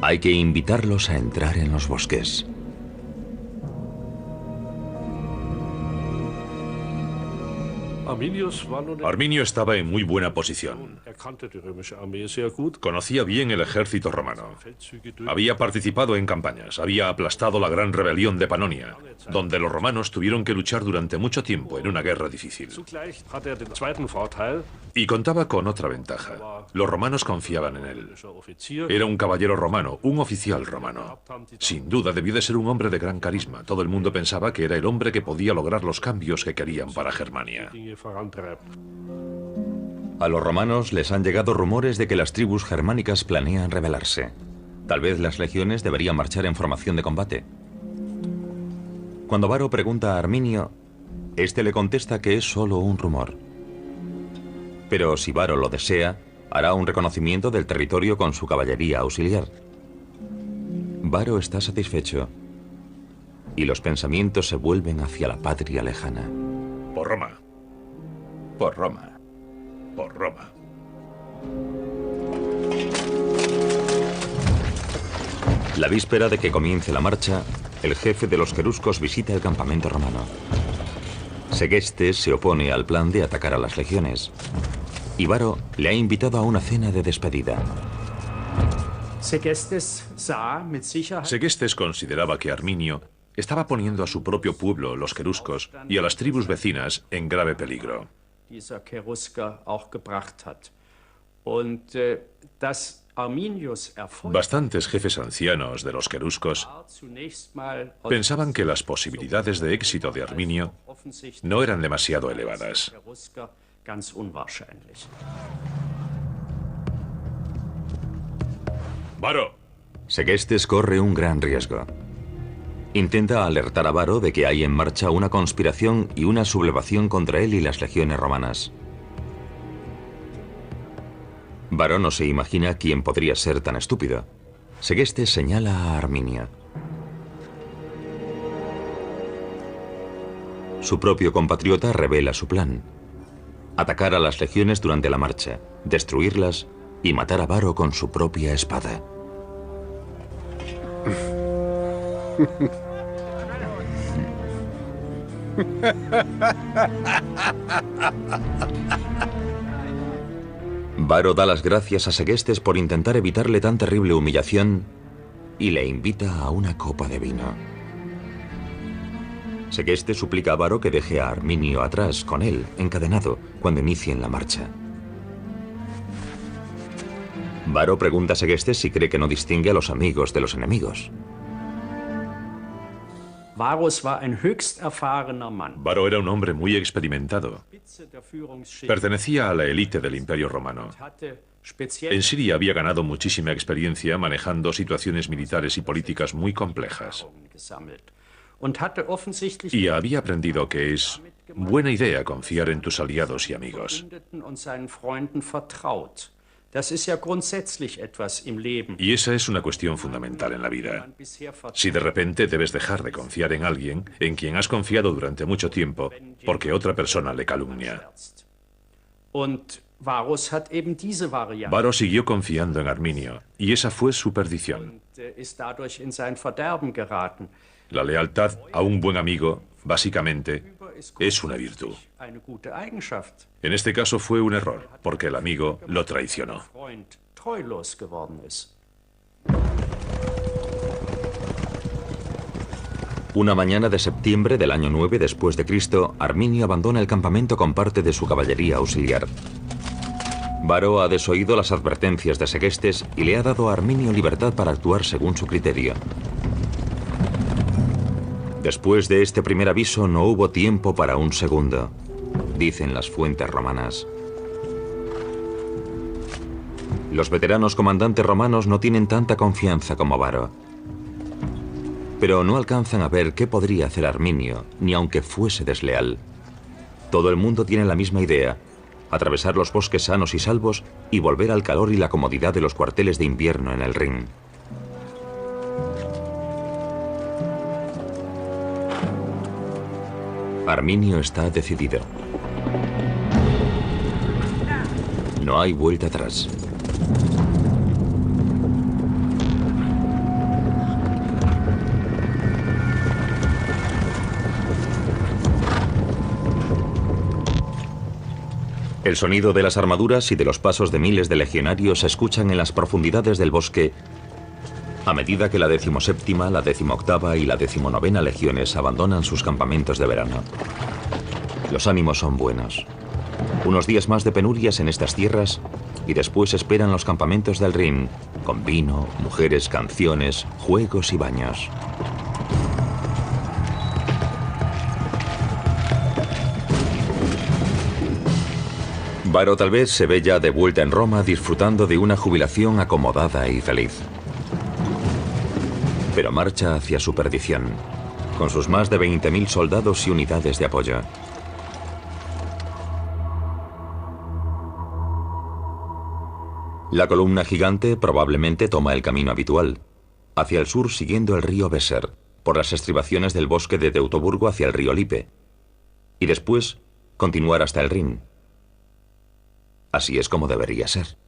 Hay que invitarlos a entrar en los bosques. Arminio estaba en muy buena posición. Conocía bien el ejército romano. Había participado en campañas, había aplastado la gran rebelión de Panonia, donde los romanos tuvieron que luchar durante mucho tiempo en una guerra difícil. Y contaba con otra ventaja. Los romanos confiaban en él. Era un caballero romano, un oficial romano. Sin duda debió de ser un hombre de gran carisma. Todo el mundo pensaba que era el hombre que podía lograr los cambios que querían para Germania. A los romanos les han llegado rumores de que las tribus germánicas planean rebelarse. Tal vez las legiones deberían marchar en formación de combate. Cuando Varo pregunta a Arminio, este le contesta que es solo un rumor. Pero si Varo lo desea, hará un reconocimiento del territorio con su caballería auxiliar. Varo está satisfecho y los pensamientos se vuelven hacia la patria lejana. Por Roma. Por Roma. Por Roma. La víspera de que comience la marcha, el jefe de los queruscos visita el campamento romano. Segestes se opone al plan de atacar a las legiones, y Varo le ha invitado a una cena de despedida. Segestes consideraba que Arminio estaba poniendo a su propio pueblo, los queruscos, y a las tribus vecinas en grave peligro. Bastantes jefes ancianos de los queruscos pensaban que las posibilidades de éxito de Arminio no eran demasiado elevadas. ¡Varo! Segestes corre un gran riesgo. Intenta alertar a Varo de que hay en marcha una conspiración y una sublevación contra él y las legiones romanas. Varo no se imagina quién podría ser tan estúpido. Segestes señala a Arminio. Su propio compatriota revela su plan. atacar a las legiones durante la marcha, destruirlas y matar a Varo con su propia espada. Varo da las gracias a Segestes por intentar evitarle tan terrible humillación y le invita a una copa de vino. Segestes suplica a Varo que deje a Arminio atrás con él, encadenado, cuando inicien la marcha. Varo pregunta a Segestes si cree que no distingue a los amigos de los enemigos. Varo era un hombre muy experimentado. Pertenecía a la élite del Imperio Romano. En Siria había ganado muchísima experiencia manejando situaciones militares y políticas muy complejas. Y había aprendido que es buena idea confiar en tus aliados y amigos. Y esa es una cuestión fundamental en la vida. Si de repente debes dejar de confiar en alguien en quien has confiado durante mucho tiempo porque otra persona le calumnia. Varo siguió confiando en Arminio y esa fue su perdición. La lealtad a un buen amigo, básicamente, es una virtud. En este caso fue un error, porque el amigo lo traicionó. Una mañana de septiembre del año 9 después de Cristo, Arminio abandona el campamento con parte de su caballería auxiliar. Varo ha desoído las advertencias de Segestes y le ha dado a Arminio libertad para actuar según su criterio. Después de este primer aviso no hubo tiempo para un segundo, dicen las fuentes romanas. Los veteranos comandantes romanos no tienen tanta confianza como Varo, pero no alcanzan a ver qué podría hacer Arminio, ni aunque fuese desleal. Todo el mundo tiene la misma idea: atravesar los bosques sanos y salvos y volver al calor y la comodidad de los cuarteles de invierno en el Rin. Arminio está decidido. No hay vuelta atrás. El sonido de las armaduras y de los pasos de miles de legionarios se escuchan en las profundidades del bosque a medida que la 17ª, la 18ª y la 19ª legiones abandonan sus campamentos de verano. Los ánimos son buenos. Unos días más de penurias en estas tierras y después esperan los campamentos del Rin, con vino, mujeres, canciones, juegos y baños. Varo tal vez se ve ya de vuelta en Roma disfrutando de una jubilación acomodada y feliz. Pero marcha hacia su perdición, con sus más de 20.000 soldados y unidades de apoyo. La columna gigante probablemente toma el camino habitual, hacia el sur siguiendo el río Weser, por las estribaciones del bosque de Teutoburgo hacia el río Lippe, y después continuar hasta el Rin. Así es como debería ser.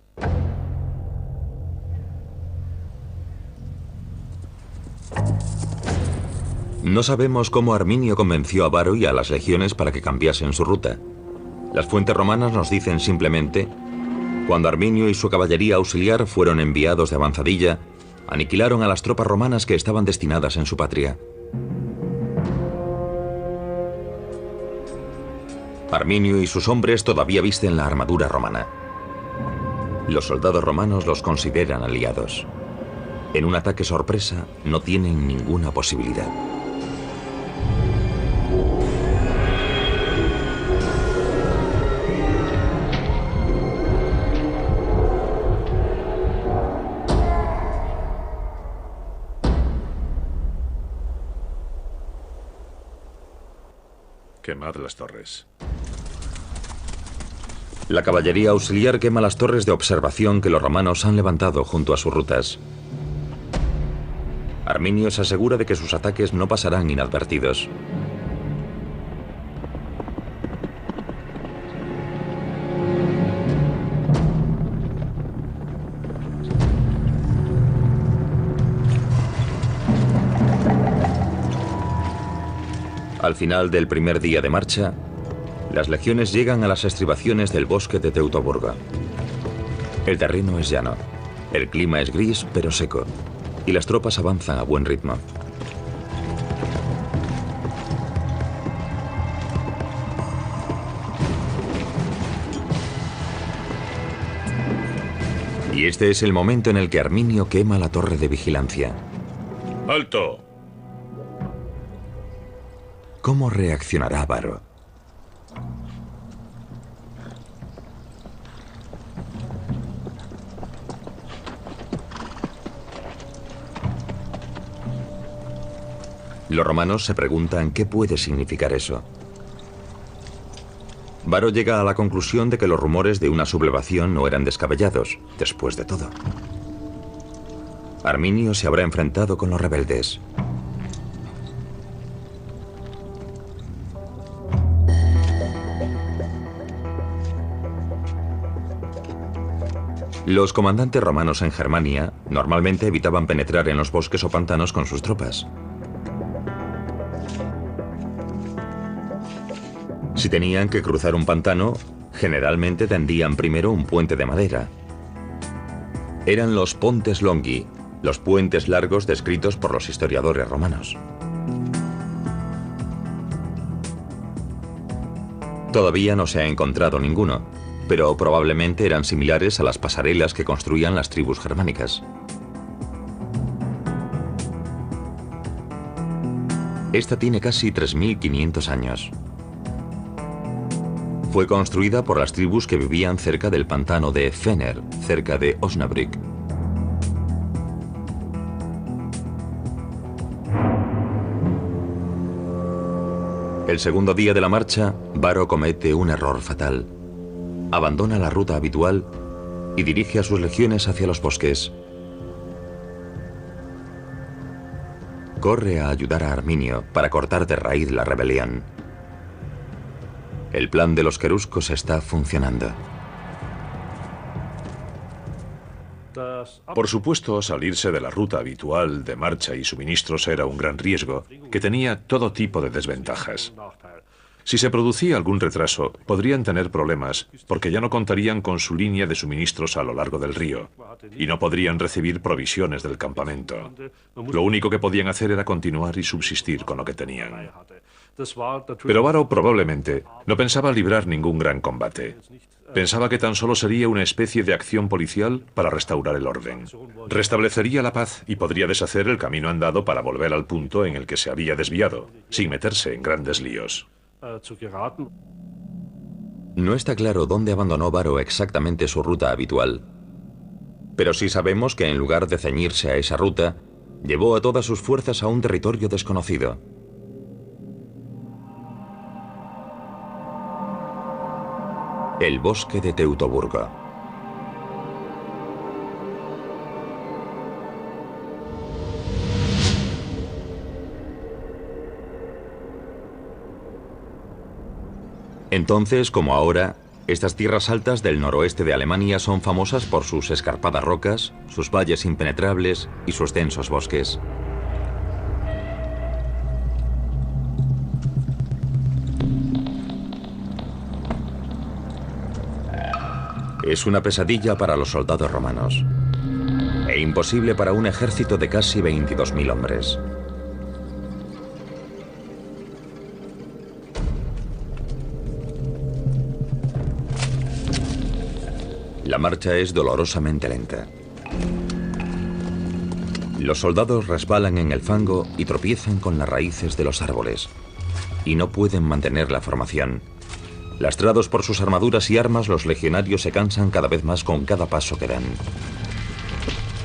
No sabemos cómo Arminio convenció a Varo y a las legiones para que cambiasen su ruta. Las fuentes romanas nos dicen simplemente: cuando Arminio y su caballería auxiliar fueron enviados de avanzadilla, aniquilaron a las tropas romanas que estaban destinadas en su patria. Arminio y sus hombres todavía visten la armadura romana. Los soldados romanos los consideran aliados. En un ataque sorpresa no tienen ninguna posibilidad. Quemad las torres. La caballería auxiliar quema las torres de observación que los romanos han levantado junto a sus rutas. Arminio se asegura de que sus ataques no pasarán inadvertidos. Al final del primer día de marcha, las legiones llegan a las estribaciones del bosque de Teutoburgo. El terreno es llano, el clima es gris pero seco, y las tropas avanzan a buen ritmo. Y este es el momento en el que Arminio quema la torre de vigilancia. ¡Alto! ¿Cómo reaccionará Varo? Los romanos se preguntan qué puede significar eso. Varo llega a la conclusión de que los rumores de una sublevación no eran descabellados, después de todo. Arminio se habrá enfrentado con los rebeldes. Los comandantes romanos en Germania normalmente evitaban penetrar en los bosques o pantanos con sus tropas. Si tenían que cruzar un pantano, generalmente tendían primero un puente de madera. Eran los pontes longi, los puentes largos descritos por los historiadores romanos. Todavía no se ha encontrado ninguno, pero probablemente eran similares a las pasarelas que construían las tribus germánicas. Esta tiene casi 3.500 años. Fue construida por las tribus que vivían cerca del pantano de Fenner, cerca de Osnabrück. El segundo día de la marcha, Varo comete un error fatal. Abandona la ruta habitual y dirige a sus legiones hacia los bosques. Corre a ayudar a Arminio para cortar de raíz la rebelión. El plan de los queruscos está funcionando. Por supuesto, salirse de la ruta habitual de marcha y suministros era un gran riesgo, que tenía todo tipo de desventajas. Si se producía algún retraso, podrían tener problemas, porque ya no contarían con su línea de suministros a lo largo del río, y no podrían recibir provisiones del campamento. Lo único que podían hacer era continuar y subsistir con lo que tenían. Pero Varo probablemente no pensaba librar ningún gran combate. Pensaba que tan solo sería una especie de acción policial para restaurar el orden. Restablecería la paz y podría deshacer el camino andado para volver al punto en el que se había desviado, sin meterse en grandes líos. No está claro dónde abandonó Varo exactamente su ruta habitual, pero sí sabemos que en lugar de ceñirse a esa ruta, llevó a todas sus fuerzas a un territorio desconocido. El bosque de Teutoburgo. Entonces, como ahora, estas tierras altas del noroeste de Alemania son famosas por sus escarpadas rocas, sus valles impenetrables y sus densos bosques. Es una pesadilla para los soldados romanos e imposible para un ejército de casi 22.000 hombres. La marcha es dolorosamente lenta. Los soldados resbalan en el fango y tropiezan con las raíces de los árboles, y no pueden mantener la formación. Lastrados por sus armaduras y armas, los legionarios se cansan cada vez más con cada paso que dan.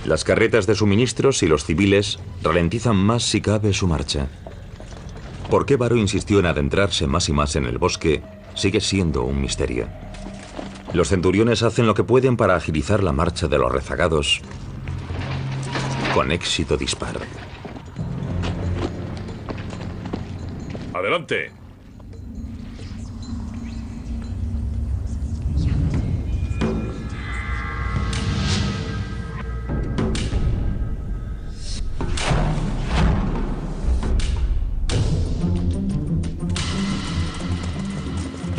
Las carretas de suministros y los civiles ralentizan más si cabe su marcha. ¿Por qué Varo insistió en adentrarse más y más en el bosque? Sigue siendo un misterio. Los centuriones hacen lo que pueden para agilizar la marcha de los rezagados. Con éxito dispar. ¡Adelante!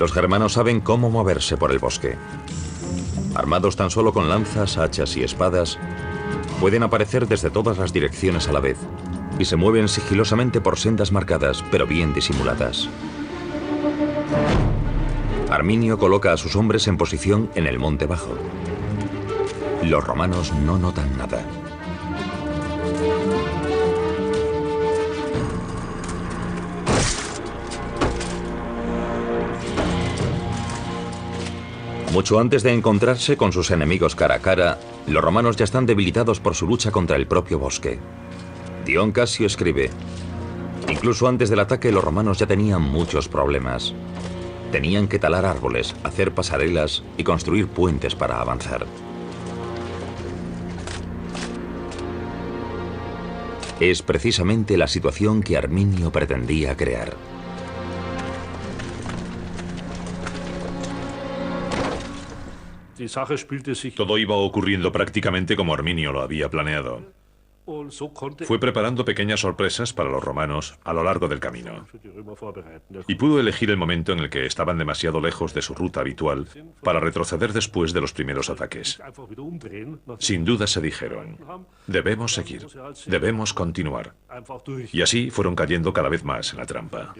Los germanos saben cómo moverse por el bosque. Armados tan solo con lanzas, hachas y espadas, pueden aparecer desde todas las direcciones a la vez y se mueven sigilosamente por sendas marcadas, pero bien disimuladas. Arminio coloca a sus hombres en posición en el monte bajo. Los romanos no notan nada. Mucho antes de encontrarse con sus enemigos cara a cara, los romanos ya están debilitados por su lucha contra el propio bosque. Dion Casio escribe: incluso antes del ataque los romanos ya tenían muchos problemas. Tenían que talar árboles, hacer pasarelas y construir puentes para avanzar. Es precisamente la situación que Arminio pretendía crear. Todo iba ocurriendo prácticamente como Arminio lo había planeado. Fue preparando pequeñas sorpresas para los romanos a lo largo del camino. Y pudo elegir el momento en el que estaban demasiado lejos de su ruta habitual para retroceder después de los primeros ataques. Sin duda se dijeron: debemos seguir, debemos continuar. Y así fueron cayendo cada vez más en la trampa.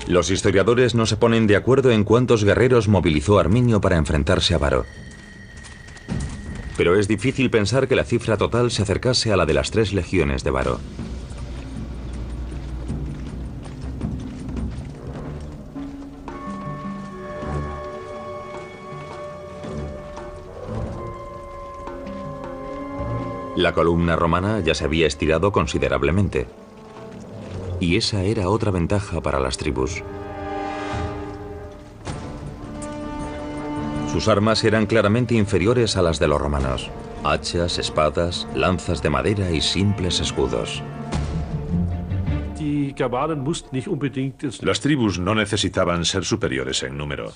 Los historiadores no se ponen de acuerdo en cuántos guerreros movilizó Arminio para enfrentarse a Varo. Pero es difícil pensar que la cifra total se acercase a la de las 3 legiones de Varo. La columna romana ya se había estirado considerablemente. Y esa era otra ventaja para las tribus. Sus armas eran claramente inferiores a las de los romanos: hachas, espadas, lanzas de madera y simples escudos. Las tribus no necesitaban ser superiores en número,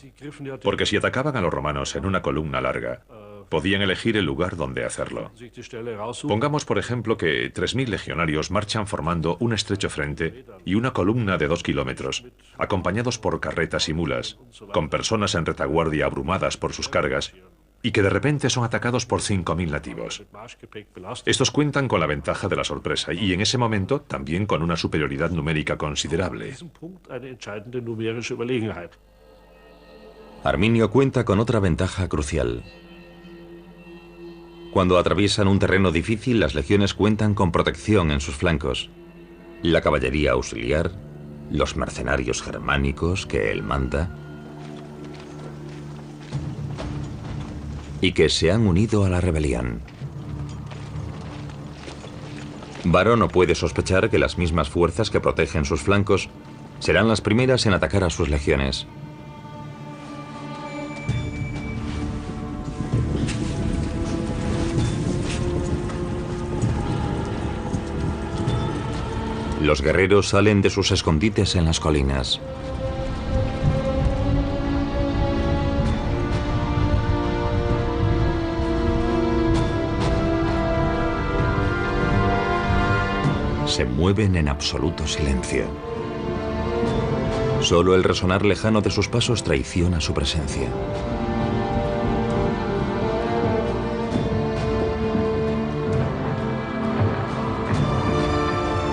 porque si atacaban a los romanos en una columna larga, podían elegir el lugar donde hacerlo. Pongamos, por ejemplo, que 3.000 legionarios marchan formando un estrecho frente y una columna de 2 kilómetros, acompañados por carretas y mulas, con personas en retaguardia abrumadas por sus cargas, y que de repente son atacados por 5.000 nativos. Estos cuentan con la ventaja de la sorpresa y en ese momento también con una superioridad numérica considerable. Arminio cuenta con otra ventaja crucial. Cuando atraviesan un terreno difícil, las legiones cuentan con protección en sus flancos. La caballería auxiliar, los mercenarios germánicos que él manda, y que se han unido a la rebelión. Varo no puede sospechar que las mismas fuerzas que protegen sus flancos serán las primeras en atacar a sus legiones. Los guerreros salen de sus escondites en las colinas. Se mueven en absoluto silencio. Solo el resonar lejano de sus pasos traiciona su presencia.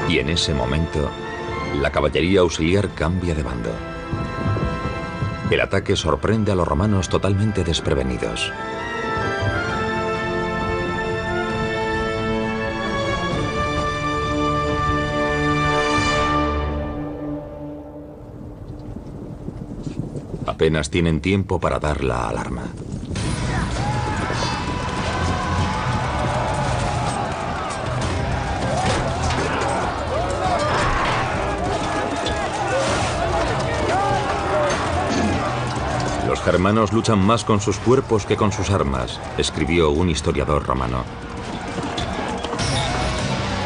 Y en ese momento, la caballería auxiliar cambia de bando. El ataque sorprende a los romanos totalmente desprevenidos. Apenas tienen tiempo para dar la alarma. Los germanos luchan más con sus cuerpos que con sus armas, escribió un historiador romano.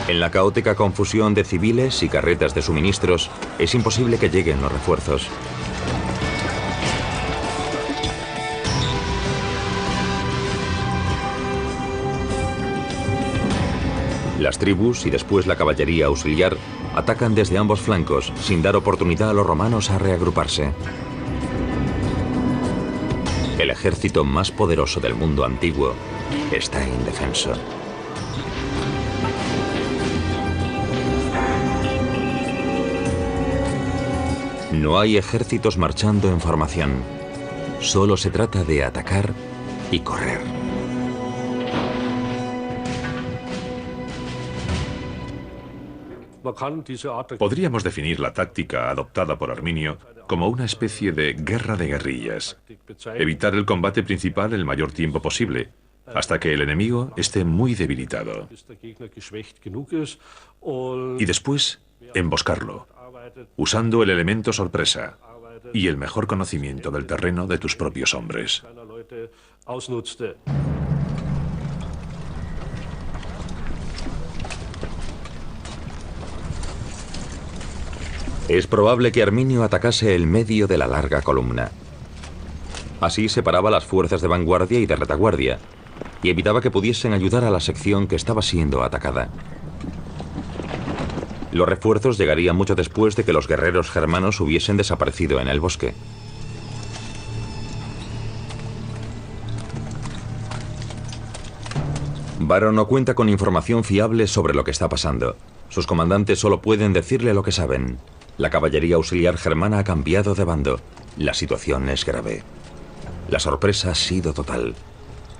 En la caótica confusión de civiles y carretas de suministros, es imposible que lleguen los refuerzos. Las tribus y después la caballería auxiliar atacan desde ambos flancos, sin dar oportunidad a los romanos a reagruparse. El ejército más poderoso del mundo antiguo está indefenso. No hay ejércitos marchando en formación. Solo se trata de atacar y correr. Podríamos definir la táctica adoptada por Arminio como una especie de guerra de guerrillas. Evitar el combate principal el mayor tiempo posible, hasta que el enemigo esté muy debilitado. Y después, emboscarlo, usando el elemento sorpresa y el mejor conocimiento del terreno de tus propios hombres. Es probable que Arminio atacase el medio de la larga columna. Así separaba las fuerzas de vanguardia y de retaguardia, y evitaba que pudiesen ayudar a la sección que estaba siendo atacada. Los refuerzos llegarían mucho después de que los guerreros germanos hubiesen desaparecido en el bosque. Varo no cuenta con información fiable sobre lo que está pasando. Sus comandantes solo pueden decirle lo que saben. La caballería auxiliar germana ha cambiado de bando. La situación es grave. La sorpresa ha sido total.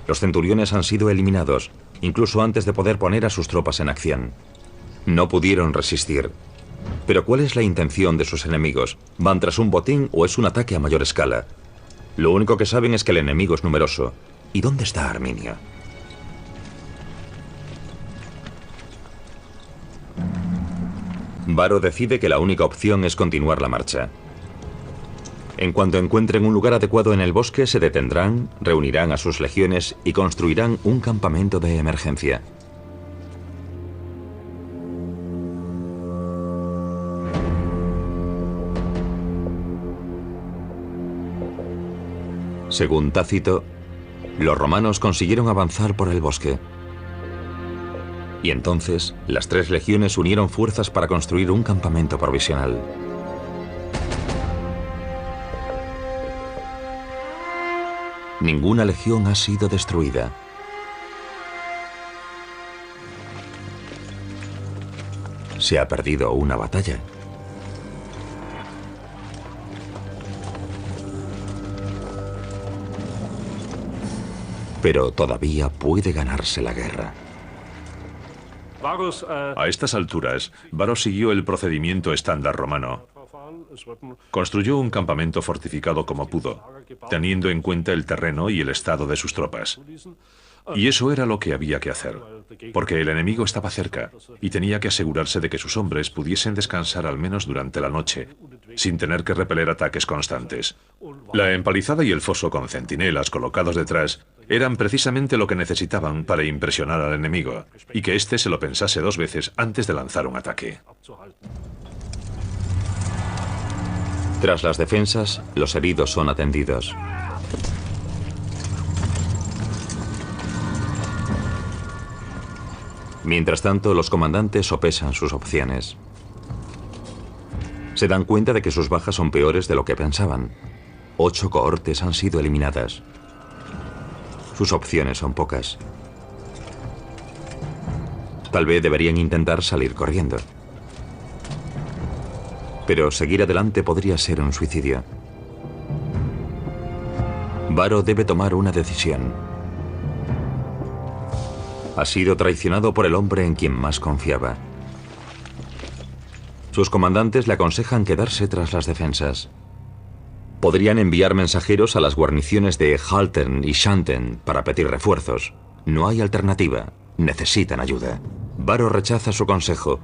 Los centuriones han sido eliminados, incluso antes de poder poner a sus tropas en acción. No pudieron resistir. Pero ¿cuál es la intención de sus enemigos? ¿Van tras un botín o es un ataque a mayor escala? Lo único que saben es que el enemigo es numeroso. ¿Y dónde está Arminio? Varo decide que la única opción es continuar la marcha. En cuanto encuentren un lugar adecuado en el bosque, se detendrán, reunirán a sus legiones y construirán un campamento de emergencia. Según Tácito, los romanos consiguieron avanzar por el bosque. Y entonces, las tres legiones unieron fuerzas para construir un campamento provisional. Ninguna legión ha sido destruida. Se ha perdido una batalla. Pero todavía puede ganarse la guerra. A estas alturas, Varo siguió el procedimiento estándar romano. Construyó un campamento fortificado como pudo, teniendo en cuenta el terreno y el estado de sus tropas. Y eso era lo que había que hacer, porque el enemigo estaba cerca y tenía que asegurarse de que sus hombres pudiesen descansar al menos durante la noche, sin tener que repeler ataques constantes. La empalizada y el foso con centinelas colocados detrás eran precisamente lo que necesitaban para impresionar al enemigo, y que éste se lo pensase dos veces antes de lanzar un ataque. Tras las defensas, los heridos son atendidos. Mientras tanto, los comandantes sopesan sus opciones. Se dan cuenta de que sus bajas son peores de lo que pensaban. 8 cohortes han sido eliminadas. Sus opciones son pocas. Tal vez deberían intentar salir corriendo. Pero seguir adelante podría ser un suicidio. Varo debe tomar una decisión. Ha sido traicionado por el hombre en quien más confiaba. Sus comandantes le aconsejan quedarse tras las defensas. Podrían enviar mensajeros a las guarniciones de Haltern y Xanten para pedir refuerzos. No hay alternativa. Necesitan ayuda. Varo rechaza su consejo.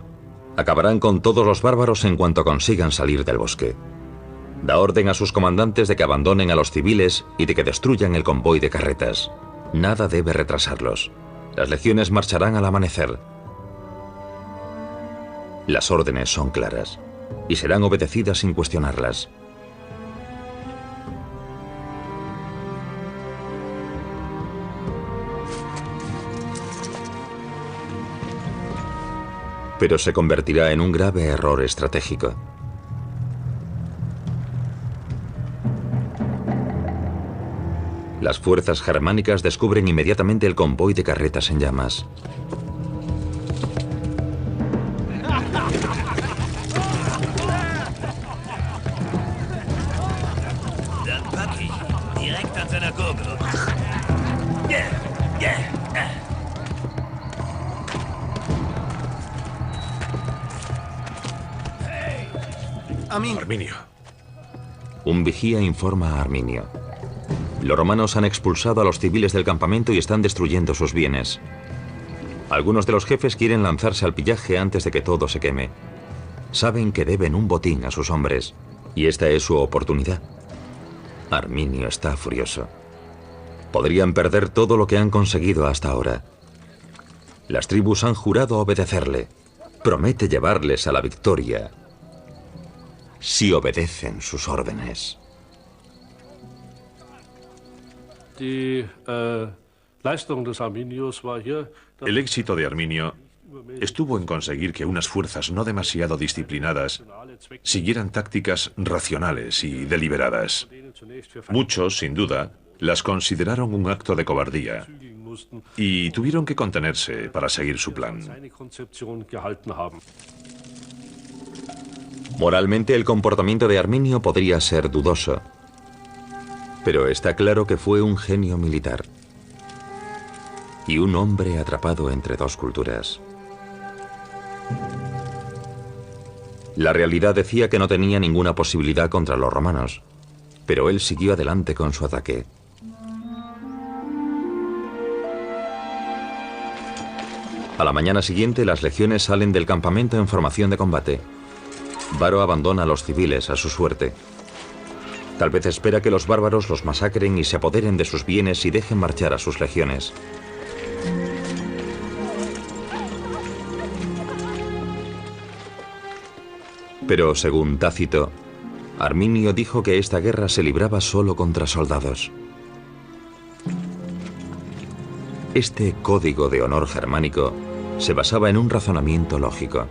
Acabarán con todos los bárbaros en cuanto consigan salir del bosque. Da orden a sus comandantes de que abandonen a los civiles y de que destruyan el convoy de carretas. Nada debe retrasarlos. Las legiones marcharán al amanecer. Las órdenes son claras y serán obedecidas sin cuestionarlas. pero se convertirá en un grave error estratégico. Las fuerzas germánicas descubren inmediatamente el convoy de carretas en llamas. Arminio. Un vigía informa a Arminio. Los romanos han expulsado a los civiles del campamento y están destruyendo sus bienes. Algunos de los jefes quieren lanzarse al pillaje antes de que todo se queme. Saben que deben un botín a sus hombres, y esta es su oportunidad. Arminio está furioso. Podrían perder todo lo que han conseguido hasta ahora. Las tribus han jurado obedecerle. Promete llevarles a la victoria si obedecen sus órdenes. El éxito de Arminio estuvo en conseguir que unas fuerzas no demasiado disciplinadas siguieran tácticas racionales y deliberadas. Muchos, sin duda, las consideraron un acto de cobardía y tuvieron que contenerse para seguir su plan. Moralmente, el comportamiento de Arminio podría ser dudoso, pero está claro que fue un genio militar y un hombre atrapado entre dos culturas. La realidad decía que no tenía ninguna posibilidad contra los romanos, pero él siguió adelante con su ataque. A la mañana siguiente, las legiones salen del campamento en formación de combate. Varo abandona a los civiles a su suerte. Tal vez espera que los bárbaros los masacren y se apoderen de sus bienes y dejen marchar a sus legiones. Pero, según Tácito, Arminio dijo que esta guerra se libraba solo contra soldados. Este código de honor germánico se basaba en un razonamiento lógico.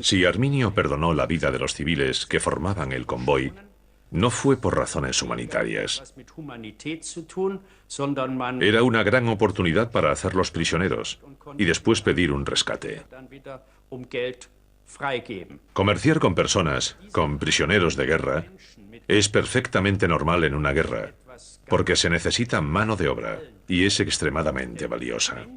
Si Arminio perdonó la vida de los civiles que formaban el convoy, no fue por razones humanitarias. Era una gran oportunidad para hacerlos prisioneros y después pedir un rescate. Comerciar con personas, con prisioneros de guerra, es perfectamente normal en una guerra, porque se necesita mano de obra y es extremadamente valiosa.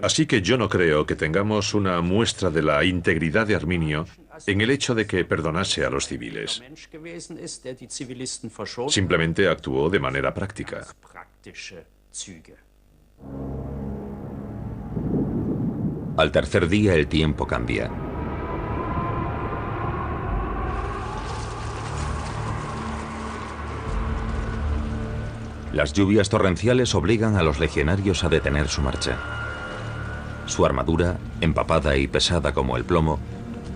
Así que yo no creo que tengamos una muestra de la integridad de Arminio en el hecho de que perdonase a los civiles. Simplemente actuó de manera práctica. Al tercer día el tiempo cambia. Las lluvias torrenciales obligan a los legionarios a detener su marcha. Su armadura, empapada y pesada como el plomo,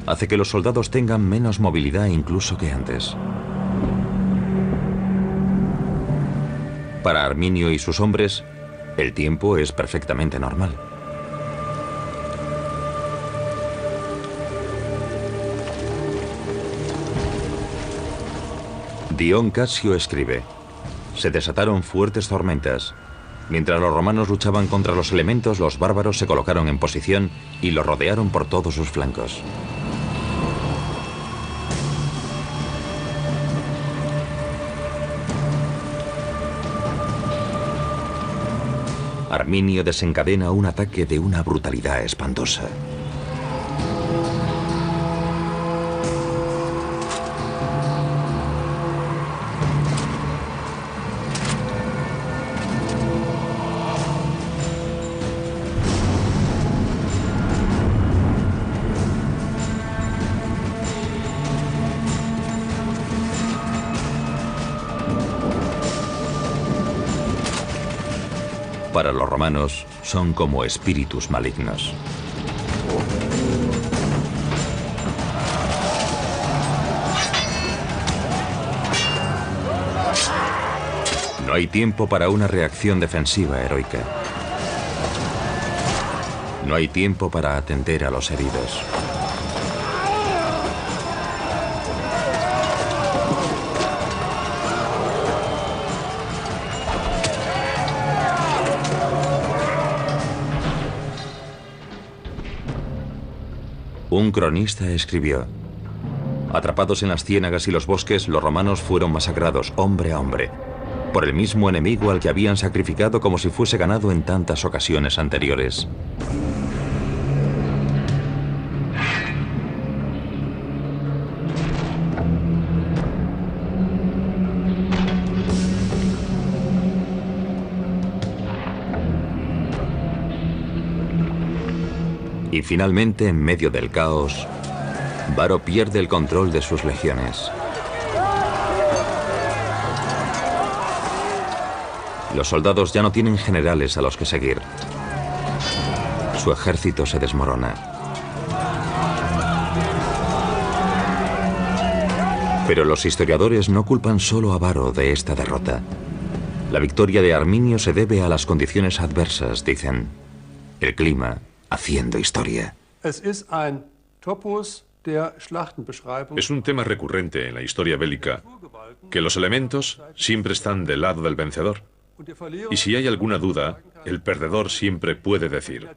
hace que los soldados tengan menos movilidad incluso que antes. Para Arminio y sus hombres, el tiempo es perfectamente normal. Dion Casio escribe: se desataron fuertes tormentas. Mientras los romanos luchaban contra los elementos, los bárbaros se colocaron en posición y los rodearon por todos sus flancos. Arminio desencadena un ataque de una brutalidad espantosa. Para los romanos, son como espíritus malignos. No hay tiempo para una reacción defensiva heroica. No hay tiempo para atender a los heridos. Un cronista escribió: atrapados en las ciénagas y los bosques, los romanos fueron masacrados hombre a hombre por el mismo enemigo al que habían sacrificado como si fuese ganado en tantas ocasiones anteriores. Y finalmente, en medio del caos, Varo pierde el control de sus legiones. Los soldados ya no tienen generales a los que seguir. Su ejército se desmorona. Pero los historiadores no culpan solo a Varo de esta derrota. La victoria de Arminio se debe a las condiciones adversas, dicen. El clima haciendo historia. Es un tema recurrente en la historia bélica, que los elementos siempre están del lado del vencedor. Y si hay alguna duda, el perdedor siempre puede decir: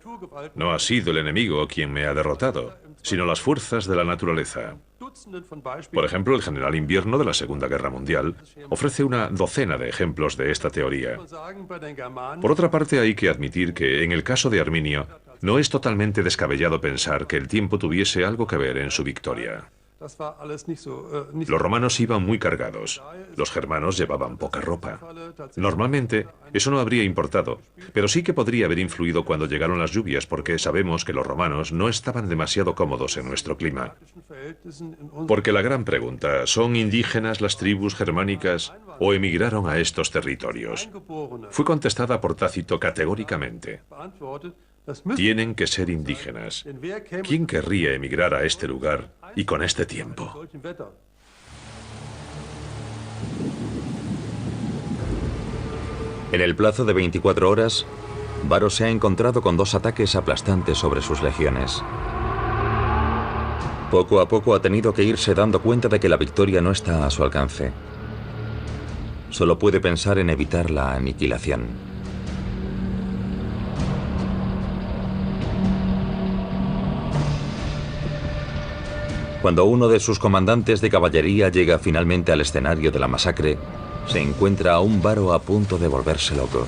no ha sido el enemigo quien me ha derrotado, sino las fuerzas de la naturaleza. Por ejemplo, el general Invierno de la Segunda Guerra Mundial ofrece una docena de ejemplos de esta teoría. Por otra parte, hay que admitir que, en el caso de Arminio, no es totalmente descabellado pensar que el tiempo tuviese algo que ver en su victoria. Los romanos iban muy cargados, los germanos llevaban poca ropa. Normalmente, eso no habría importado, pero sí que podría haber influido cuando llegaron las lluvias, porque sabemos que los romanos no estaban demasiado cómodos en nuestro clima. Porque la gran pregunta, ¿son indígenas las tribus germánicas o emigraron a estos territorios? Fue contestada por Tácito categóricamente: tienen que ser indígenas. ¿Quién querría emigrar a este lugar y con este tiempo? En el plazo de 24 horas, Varo se ha encontrado con 2 ataques aplastantes sobre sus legiones. Poco a poco ha tenido que irse dando cuenta de que la victoria no está a su alcance. Solo puede pensar en evitar la aniquilación. Cuando uno de sus comandantes de caballería llega finalmente al escenario de la masacre, se encuentra a un Varo a punto de volverse loco.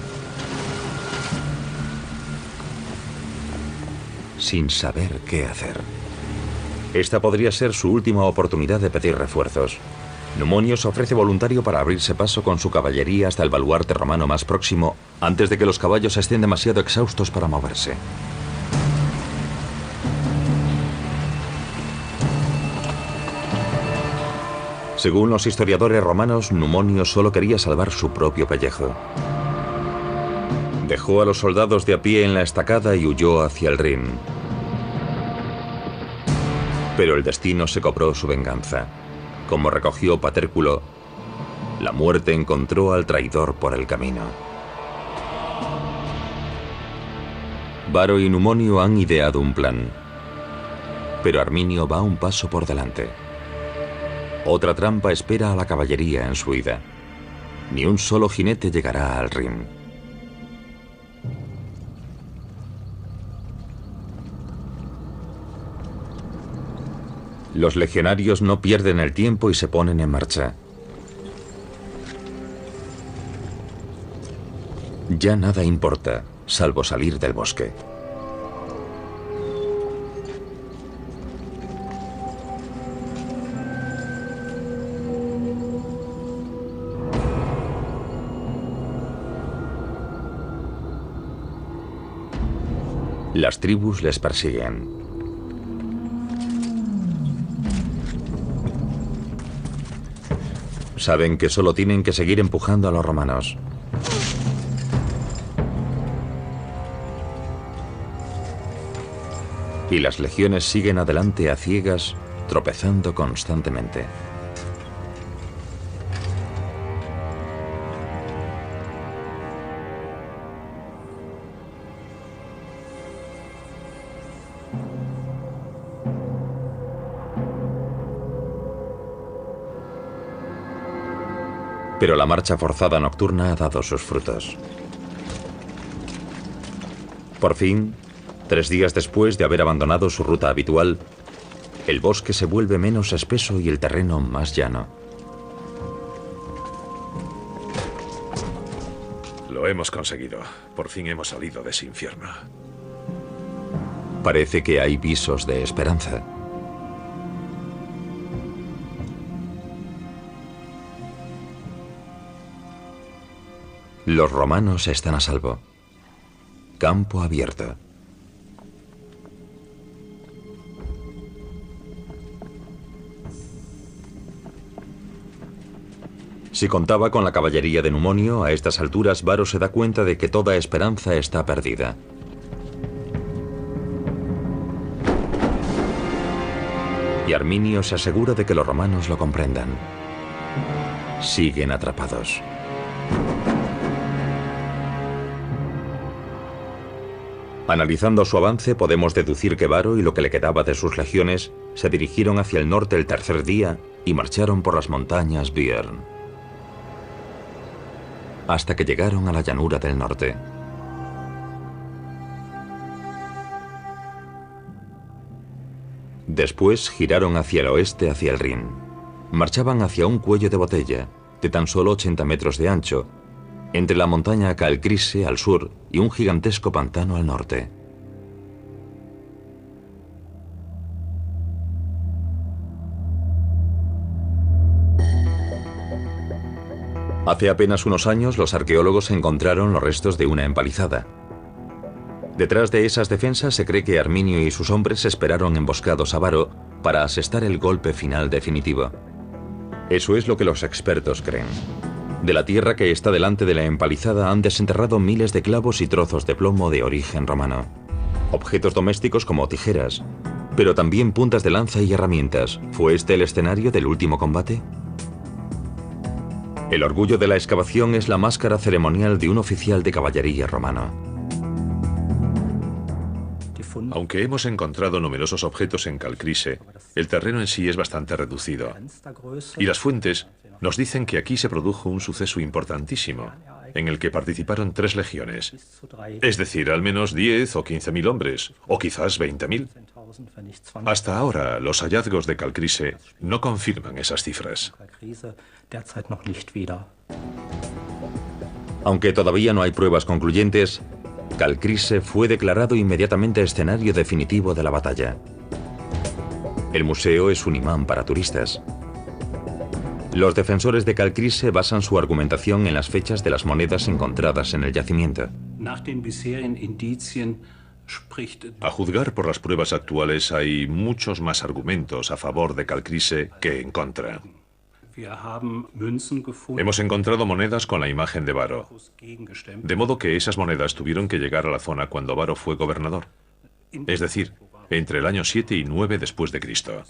Sin saber qué hacer. Esta podría ser su última oportunidad de pedir refuerzos. Numonio se ofrece voluntario para abrirse paso con su caballería hasta el baluarte romano más próximo, antes de que los caballos estén demasiado exhaustos para moverse. Según los historiadores romanos, Numonio solo quería salvar su propio pellejo. Dejó a los soldados de a pie en la estacada y huyó hacia el Rin. Pero el destino se cobró su venganza. Como recogió Patérculo, la muerte encontró al traidor por el camino. Varo y Numonio han ideado un plan, pero Arminio va un paso por delante. Otra trampa espera a la caballería en su huida. Ni un solo jinete llegará al Rin. Los legionarios no pierden el tiempo y se ponen en marcha. Ya nada importa, salvo salir del bosque. Las tribus les persiguen. Saben que solo tienen que seguir empujando a los romanos. Y las legiones siguen adelante a ciegas, tropezando constantemente. Pero la marcha forzada nocturna ha dado sus frutos. Por fin, 3 días después de haber abandonado su ruta habitual, el bosque se vuelve menos espeso y el terreno más llano. Lo hemos conseguido. Por fin hemos salido de ese infierno. Parece que hay visos de esperanza. Los romanos están a salvo. Campo abierto. Si contaba con la caballería de Numonio, a estas alturas Varo se da cuenta de que toda esperanza está perdida. Y Arminio se asegura de que los romanos lo comprendan. Siguen atrapados. Analizando su avance, podemos deducir que Varo y lo que le quedaba de sus legiones se dirigieron hacia el norte el tercer día y marcharon por las montañas Biern, hasta que llegaron a la llanura del norte. Después giraron hacia el oeste, hacia el Rin. Marchaban hacia un cuello de botella, de tan solo 80 metros de ancho, entre la montaña Calcrise al sur y un gigantesco pantano al norte. Hace apenas unos años, los arqueólogos encontraron los restos de una empalizada. Detrás de esas defensas se cree que Arminio y sus hombres esperaron emboscados a Varo para asestar el golpe final definitivo. Eso es lo que los expertos creen. De la tierra que está delante de la empalizada han desenterrado miles de clavos y trozos de plomo de origen romano. Objetos domésticos como tijeras, pero también puntas de lanza y herramientas. ¿Fue este el escenario del último combate? El orgullo de la excavación es la máscara ceremonial de un oficial de caballería romano. Aunque hemos encontrado numerosos objetos en Calcrise, el terreno en sí es bastante reducido. Y las fuentes nos dicen que aquí se produjo un suceso importantísimo, en el que participaron 3 legiones. Es decir, al menos 10 o 15.000 hombres, o quizás 20.000. Hasta ahora, los hallazgos de Calcrise no confirman esas cifras. Aunque todavía no hay pruebas concluyentes, Calcrise fue declarado inmediatamente escenario definitivo de la batalla. El museo es un imán para turistas. Los defensores de Calcrise basan su argumentación en las fechas de las monedas encontradas en el yacimiento. A juzgar por las pruebas actuales, hay muchos más argumentos a favor de Calcrise que en contra. Hemos encontrado monedas con la imagen de Varo, de modo que esas monedas tuvieron que llegar a la zona cuando Varo fue gobernador, es decir, entre el año 7 y 9 después de Cristo.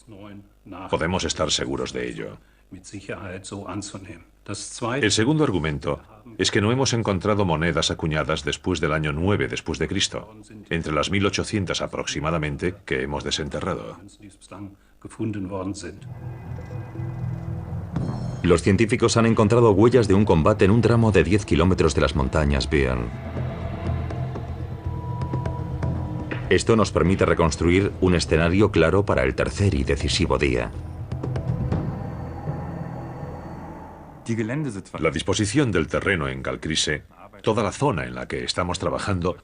Podemos estar seguros de ello. El segundo argumento es que no hemos encontrado monedas acuñadas después del año 9 después de Cristo, entre las 1800 aproximadamente que hemos desenterrado. Los científicos han encontrado huellas de un combate en un tramo de 10 kilómetros de las montañas Biern. Esto nos permite reconstruir un escenario claro para el tercer y decisivo día. La disposición del terreno en Calcrise, toda la zona en la que estamos trabajando,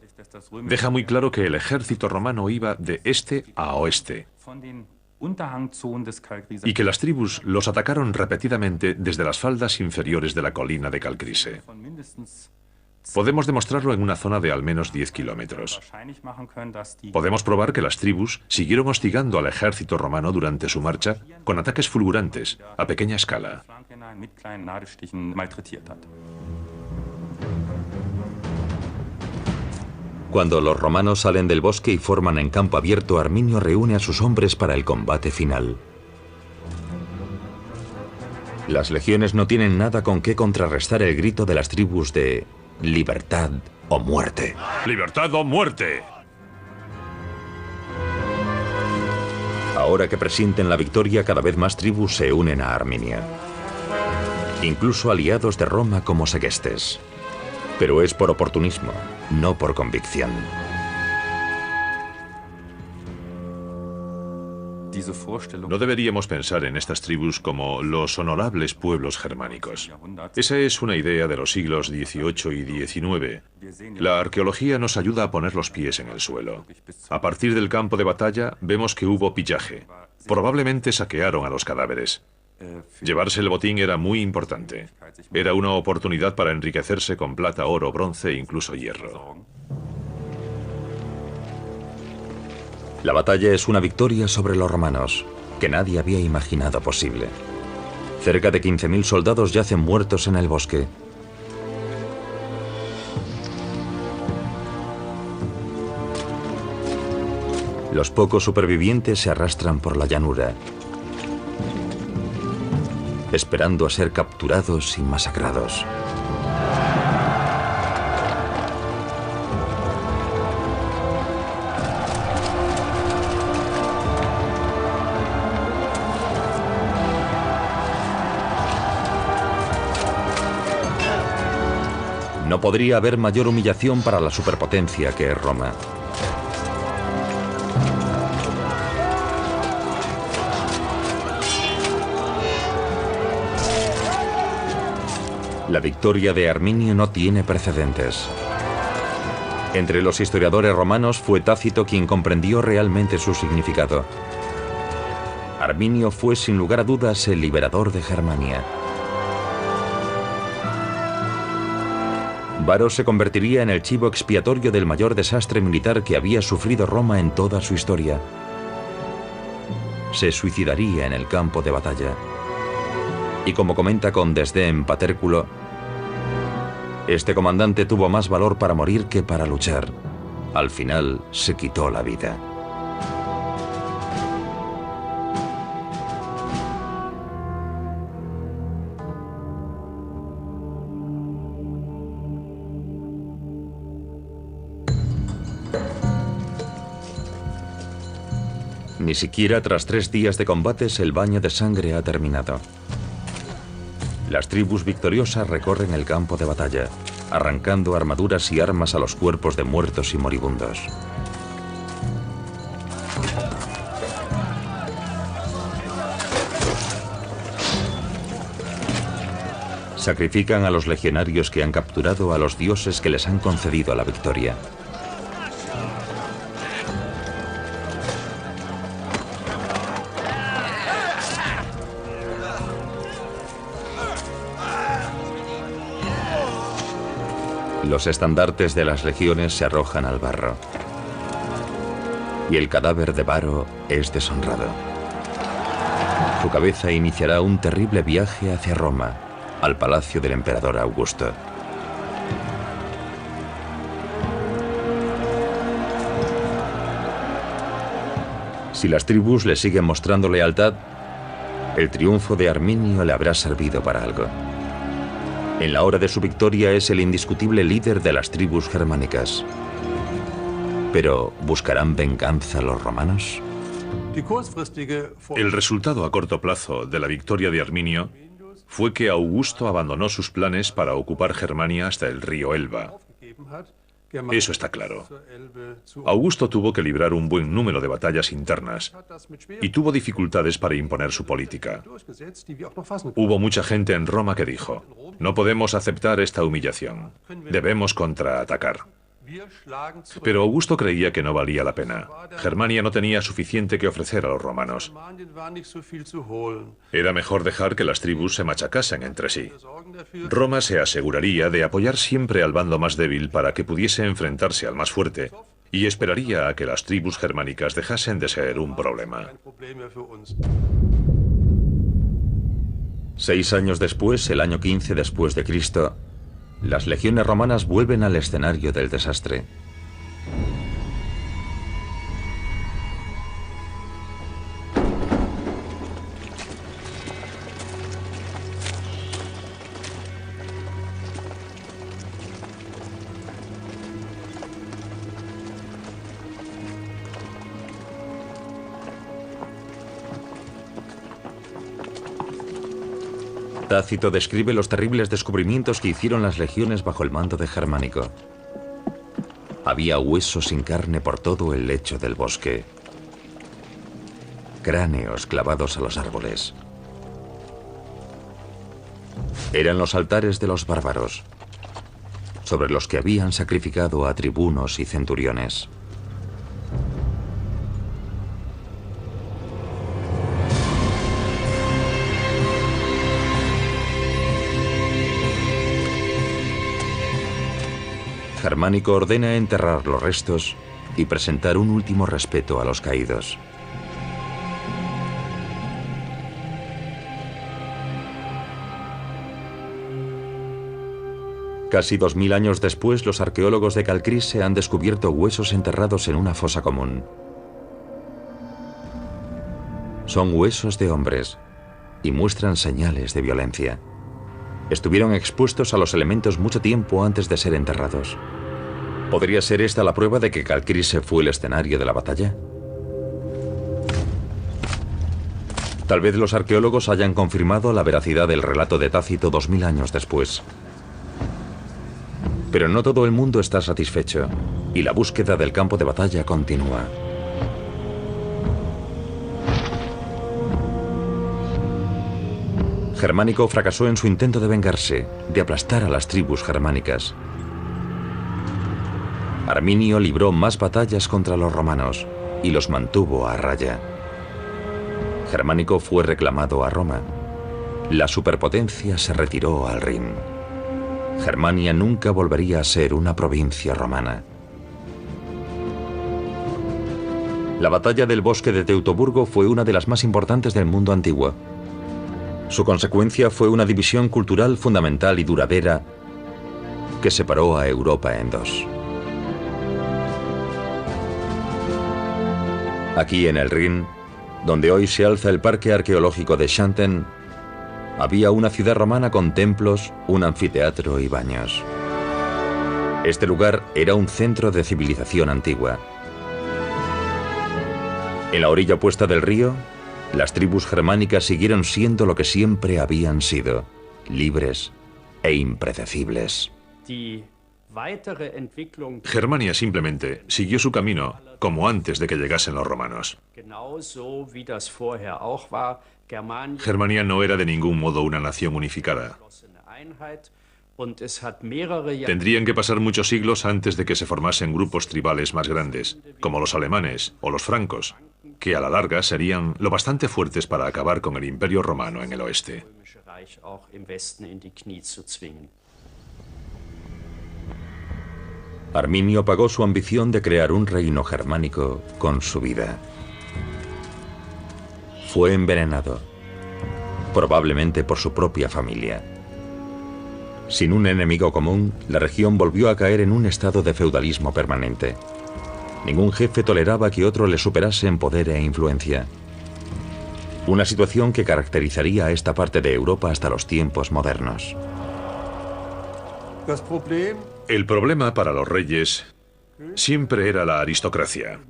deja muy claro que el ejército romano iba de este a oeste y que las tribus los atacaron repetidamente desde las faldas inferiores de la colina de Calcrise. Podemos demostrarlo en una zona de al menos 10 kilómetros. Podemos probar que las tribus siguieron hostigando al ejército romano durante su marcha con ataques fulgurantes, a pequeña escala. Cuando los romanos salen del bosque y forman en campo abierto, Arminio reúne a sus hombres para el combate final. Las legiones no tienen nada con qué contrarrestar el grito de las tribus de libertad o muerte. ¡Libertad o muerte! Ahora que presienten la victoria, cada vez más tribus se unen a Arminio. incluso aliados de Roma como Segestes. Pero es por oportunismo, no por convicción. No deberíamos pensar en estas tribus como los honorables pueblos germánicos. Esa es una idea de los siglos XVIII y XIX. La arqueología nos ayuda a poner los pies en el suelo. A partir del campo de batalla vemos que hubo pillaje. Probablemente saquearon a los cadáveres. Llevarse el botín era muy importante. Era una oportunidad para enriquecerse con plata, oro, bronce e incluso hierro. La batalla es una victoria sobre los romanos, que nadie había imaginado posible. Cerca de 15.000 soldados yacen muertos en el bosque. Los pocos supervivientes se arrastran por la llanura, esperando a ser capturados y masacrados. No podría haber mayor humillación para la superpotencia que es Roma. La victoria de Arminio no tiene precedentes. Entre los historiadores romanos fue Tácito quien comprendió realmente su significado. Arminio fue sin lugar a dudas el liberador de Germania. Varo se convertiría en el chivo expiatorio del mayor desastre militar que había sufrido Roma en toda su historia. Se suicidaría en el campo de batalla. Y como comenta con desdén Patérculo, este comandante tuvo más valor para morir que para luchar. Al final se quitó la vida. Ni siquiera tras 3 días de combates el baño de sangre ha terminado. Las tribus victoriosas recorren el campo de batalla, arrancando armaduras y armas a los cuerpos de muertos y moribundos. Sacrifican a los legionarios que han capturado a los dioses que les han concedido la victoria. Los estandartes de las legiones se arrojan al barro. Y el cadáver de Varo es deshonrado. Su cabeza iniciará un terrible viaje hacia Roma, al palacio del emperador Augusto. Si las tribus le siguen mostrando lealtad, el triunfo de Arminio le habrá servido para algo. En la hora de su victoria es el indiscutible líder de las tribus germánicas. Pero, ¿buscarán venganza los romanos? El resultado a corto plazo de la victoria de Arminio fue que Augusto abandonó sus planes para ocupar Germania hasta el río Elba. Eso está claro. Augusto tuvo que librar un buen número de batallas internas y tuvo dificultades para imponer su política. Hubo mucha gente en Roma que dijo: no podemos aceptar esta humillación, debemos contraatacar. Pero Augusto creía que no valía la pena. Germania no tenía suficiente que ofrecer a los romanos. Era mejor dejar que las tribus se machacasen entre sí. Roma se aseguraría de apoyar siempre al bando más débil para que pudiese enfrentarse al más fuerte, y esperaría a que las tribus germánicas dejasen de ser un problema. 6 años después, el año 15 después de Cristo, las legiones romanas vuelven al escenario del desastre. Tácito describe los terribles descubrimientos que hicieron las legiones bajo el mando de Germánico. Había huesos sin carne por todo el lecho del bosque. Cráneos clavados a los árboles. Eran los altares de los bárbaros, sobre los que habían sacrificado a tribunos y centuriones. Germánico ordena enterrar los restos y presentar un último respeto a los caídos. Casi 2000 años después, los arqueólogos de Calcrise han descubierto huesos enterrados en una fosa común. Son huesos de hombres y muestran señales de violencia. Estuvieron expuestos a los elementos mucho tiempo antes de ser enterrados. ¿Podría ser esta la prueba de que Calcrise fue el escenario de la batalla? Tal vez los arqueólogos hayan confirmado la veracidad del relato de Tácito 2000 años después. Pero no todo el mundo está satisfecho, y la búsqueda del campo de batalla continúa. Germánico fracasó en su intento de vengarse, de aplastar a las tribus germánicas. Arminio libró más batallas contra los romanos y los mantuvo a raya. Germánico fue reclamado a Roma. La superpotencia se retiró al Rin. Germania nunca volvería a ser una provincia romana. La batalla del bosque de Teutoburgo fue una de las más importantes del mundo antiguo. Su consecuencia fue una división cultural fundamental y duradera que separó a Europa en dos. Aquí en el Rin, donde hoy se alza el parque arqueológico de Xanten, había una ciudad romana con templos, un anfiteatro y baños. Este lugar era un centro de civilización antigua. En la orilla opuesta del río, las tribus germánicas siguieron siendo lo que siempre habían sido, libres e impredecibles. Germania simplemente siguió su camino como antes de que llegasen los romanos. Germania no era de ningún modo una nación unificada. Tendrían que pasar muchos siglos antes de que se formasen grupos tribales más grandes, como los alemanes o los francos, que a la larga serían lo bastante fuertes para acabar con el Imperio Romano en el oeste. Arminio pagó su ambición de crear un reino germánico con su vida. Fue envenenado, probablemente por su propia familia. Sin un enemigo común, la región volvió a caer en un estado de feudalismo permanente. Ningún jefe toleraba que otro le superase en poder e influencia. Una situación que caracterizaría a esta parte de Europa hasta los tiempos modernos. El problema para los reyes siempre era la aristocracia.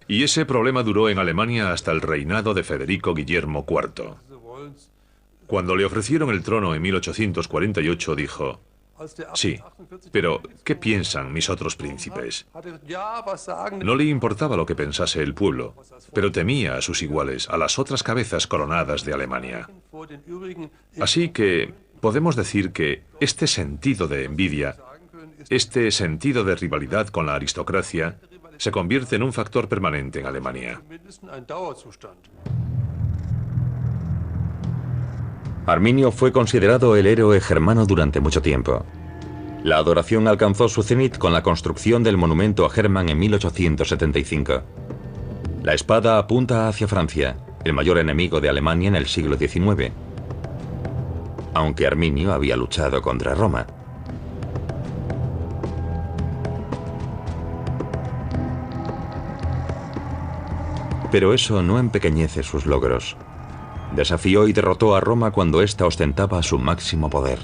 Y ese problema duró en Alemania hasta el reinado de Federico Guillermo IV. Cuando le ofrecieron el trono en 1848 dijo: sí, pero ¿qué piensan mis otros príncipes? No le importaba lo que pensase el pueblo, pero temía a sus iguales, a las otras cabezas coronadas de Alemania. Así que podemos decir que este sentido de envidia, este sentido de rivalidad con la aristocracia, se convierte en un factor permanente en Alemania. Arminio fue considerado el héroe germano durante mucho tiempo. La adoración alcanzó su cenit con la construcción del monumento a Hermann en 1875. La espada apunta hacia Francia, el mayor enemigo de Alemania en el siglo XIX, aunque Arminio había luchado contra Roma. Pero eso no empequeñece sus logros. Desafió y derrotó a Roma cuando ésta ostentaba su máximo poder.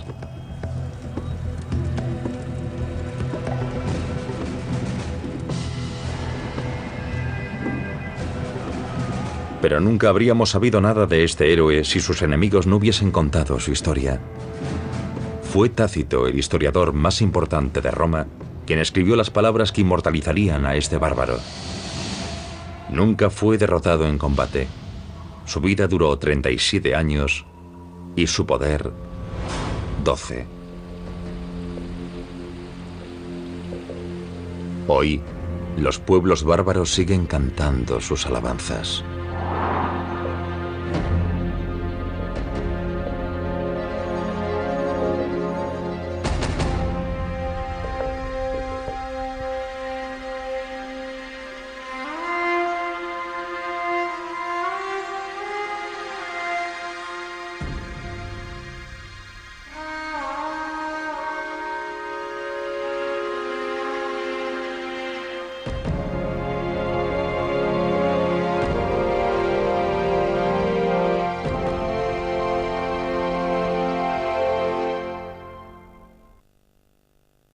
Pero nunca habríamos sabido nada de este héroe si sus enemigos no hubiesen contado su historia. Fue Tácito, el historiador más importante de Roma, quien escribió las palabras que inmortalizarían a este bárbaro. Nunca fue derrotado en combate. Su vida duró 37 años y su poder 12. Hoy, los pueblos bárbaros siguen cantando sus alabanzas.